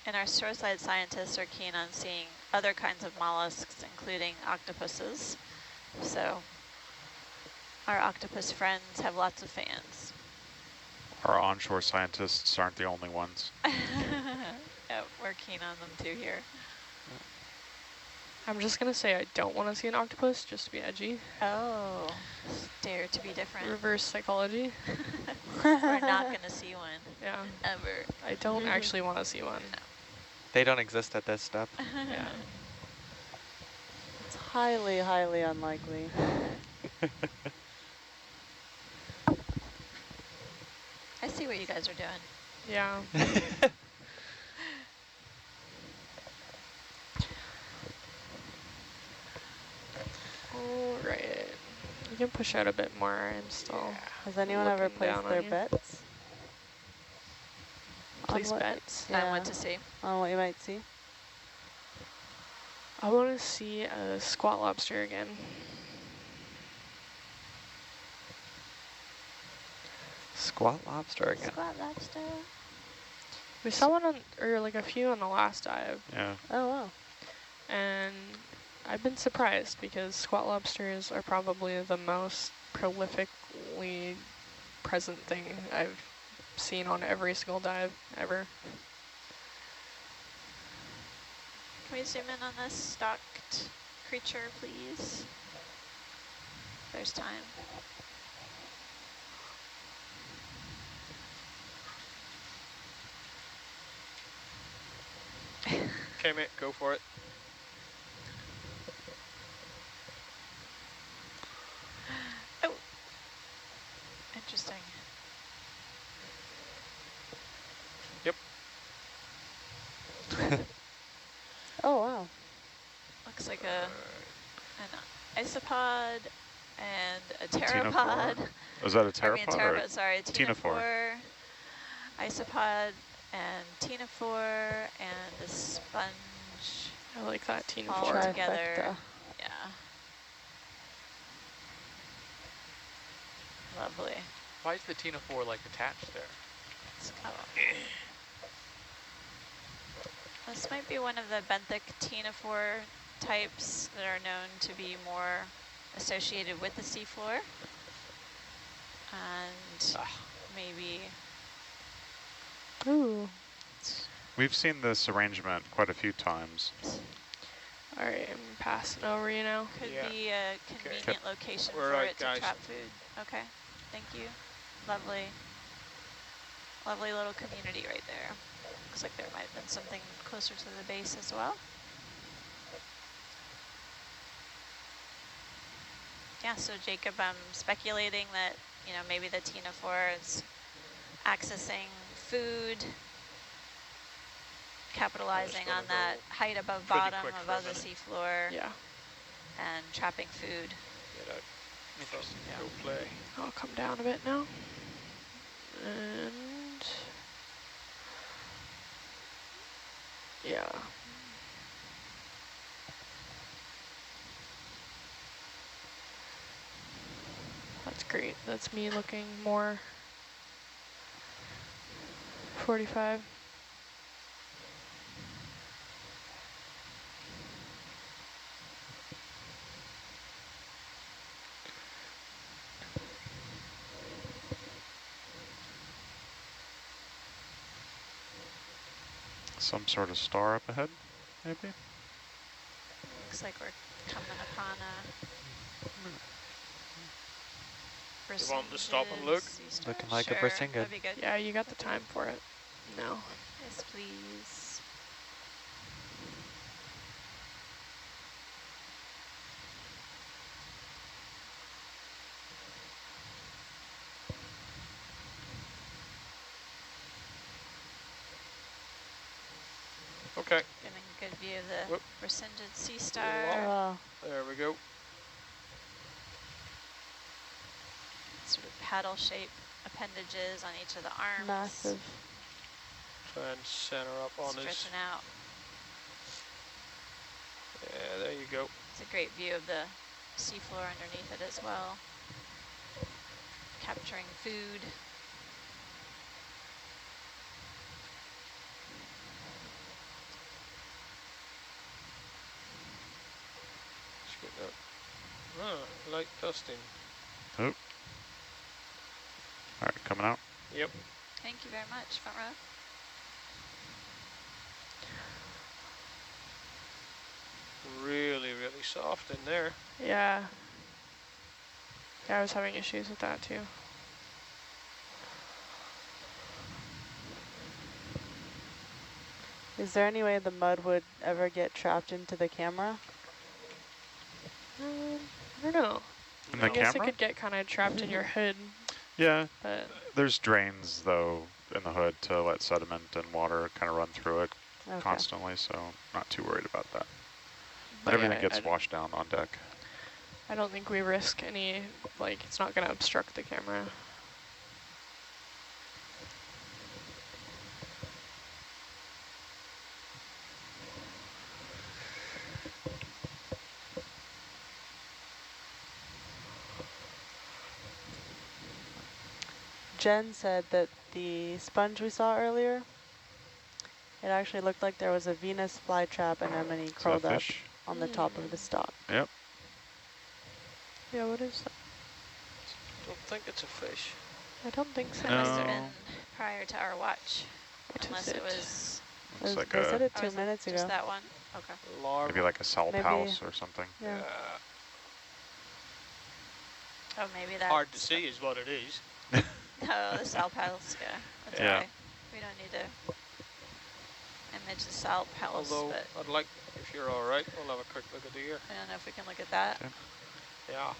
And our shoreside scientists are keen on seeing other kinds of mollusks, including octopuses. So our octopus friends have lots of fans. Our onshore scientists aren't the only ones. Yeah, we're keen on them too here. I'm just gonna say I don't want to see an octopus, just to be edgy. Oh, dare to be different. Reverse psychology. We're not going to see one, Yeah, ever. I don't actually want to see one. They don't exist at this step. Yeah. It's highly, highly unlikely. I see what you guys are doing. Yeah. All right. You can push out a bit more. I'm still Has anyone ever looking placed down on their you. bets? On Place what- bets. I Yeah, want to see. on what you might see. I want to see a squat lobster again. Squat lobster again. Squat lobster. We saw one on, or like a few on the last dive, Yeah. Oh, wow. and I've been surprised because squat lobsters are probably the most prolifically present thing I've seen on every single dive ever. Can we zoom in on this stalked creature, please? There's time. Okay, mate, go for it. Oh, interesting. Yep. Oh, wow. Looks like an isopod and a pteropod. Is that a I mean, pteropod or pteropod, sorry, ctenophore? ctenophore, isopod, and ctenophore, and a sponge I like that all ctenophore. together. Trifecta. Yeah. Lovely. Why is the ctenophore like attached there? It's kind of this might be one of the benthic ctenophore types that are known to be more associated with the seafloor. And maybe Ooh. We've seen this arrangement quite a few times. All right, I'm passing over you now. could Yeah. be a convenient location We're for right, it guys. to trap food. Okay, thank you. Lovely. Lovely little community right there. Looks like there might have been something closer to the base as well. Yeah, so Jacob, I'm speculating that, you know, maybe the ctenophore is accessing food, capitalizing on that height above pretty bottom, quick for a above the minute. seafloor, Yeah, and trapping food. Get out. Interesting. Yeah. Go play. I'll come down a bit now. And yeah. That's great. That's me looking more 45. Some sort of star up ahead, maybe? Looks like we're coming upon a You want to stop and look? Seastar? Looking like a Sure, Brisingid. that'd be good. Yeah, you got the time for it. No. Yes, please. Okay, Getting a good view of the Whoop. Brisingid Seastar. Wow. there we go. Sort of paddle shape appendages on each of the arms. Massive. Try and center up on his. Stretching out. Yeah, there you go. It's a great view of the seafloor underneath it as well. Capturing food. Just get that. Light dusting. Oh. All right, coming out. Yep. Thank you very much, front row. Really, really soft in there. Yeah. Yeah, I was having issues with that too. Is there any way the mud would ever get trapped into the camera? I don't know. In I the guess camera? it could get kind of trapped in your hood, Yeah, but there's drains, though, in the hood to let sediment and water kind of run through it Okay. constantly, so not too worried about that. but Everything yeah, gets washed down on deck. I don't think we risk any, like, it's not going to obstruct the camera. Jen said that the sponge we saw earlier, it actually looked like there was a Venus flytrap anemone Is that curled up fish? on the top of the stalk. Yep. Yeah, what is that? Don't think it's a fish. I don't think so. It must have No. been prior to our watch, What unless is it it? was Looks like They said a it or 2 was it minutes just ago. that one. Okay. Larva. Maybe like a salt Maybe- house or something. Yeah. Oh, maybe that's Hard to see is what it is. Oh, the salt palace, yeah. That's Yeah. okay. We don't need to image the salt palace, Although but I'd like, if you're all right, we'll have a quick look at the ear. I don't know if we can look at that. Yeah. Yeah.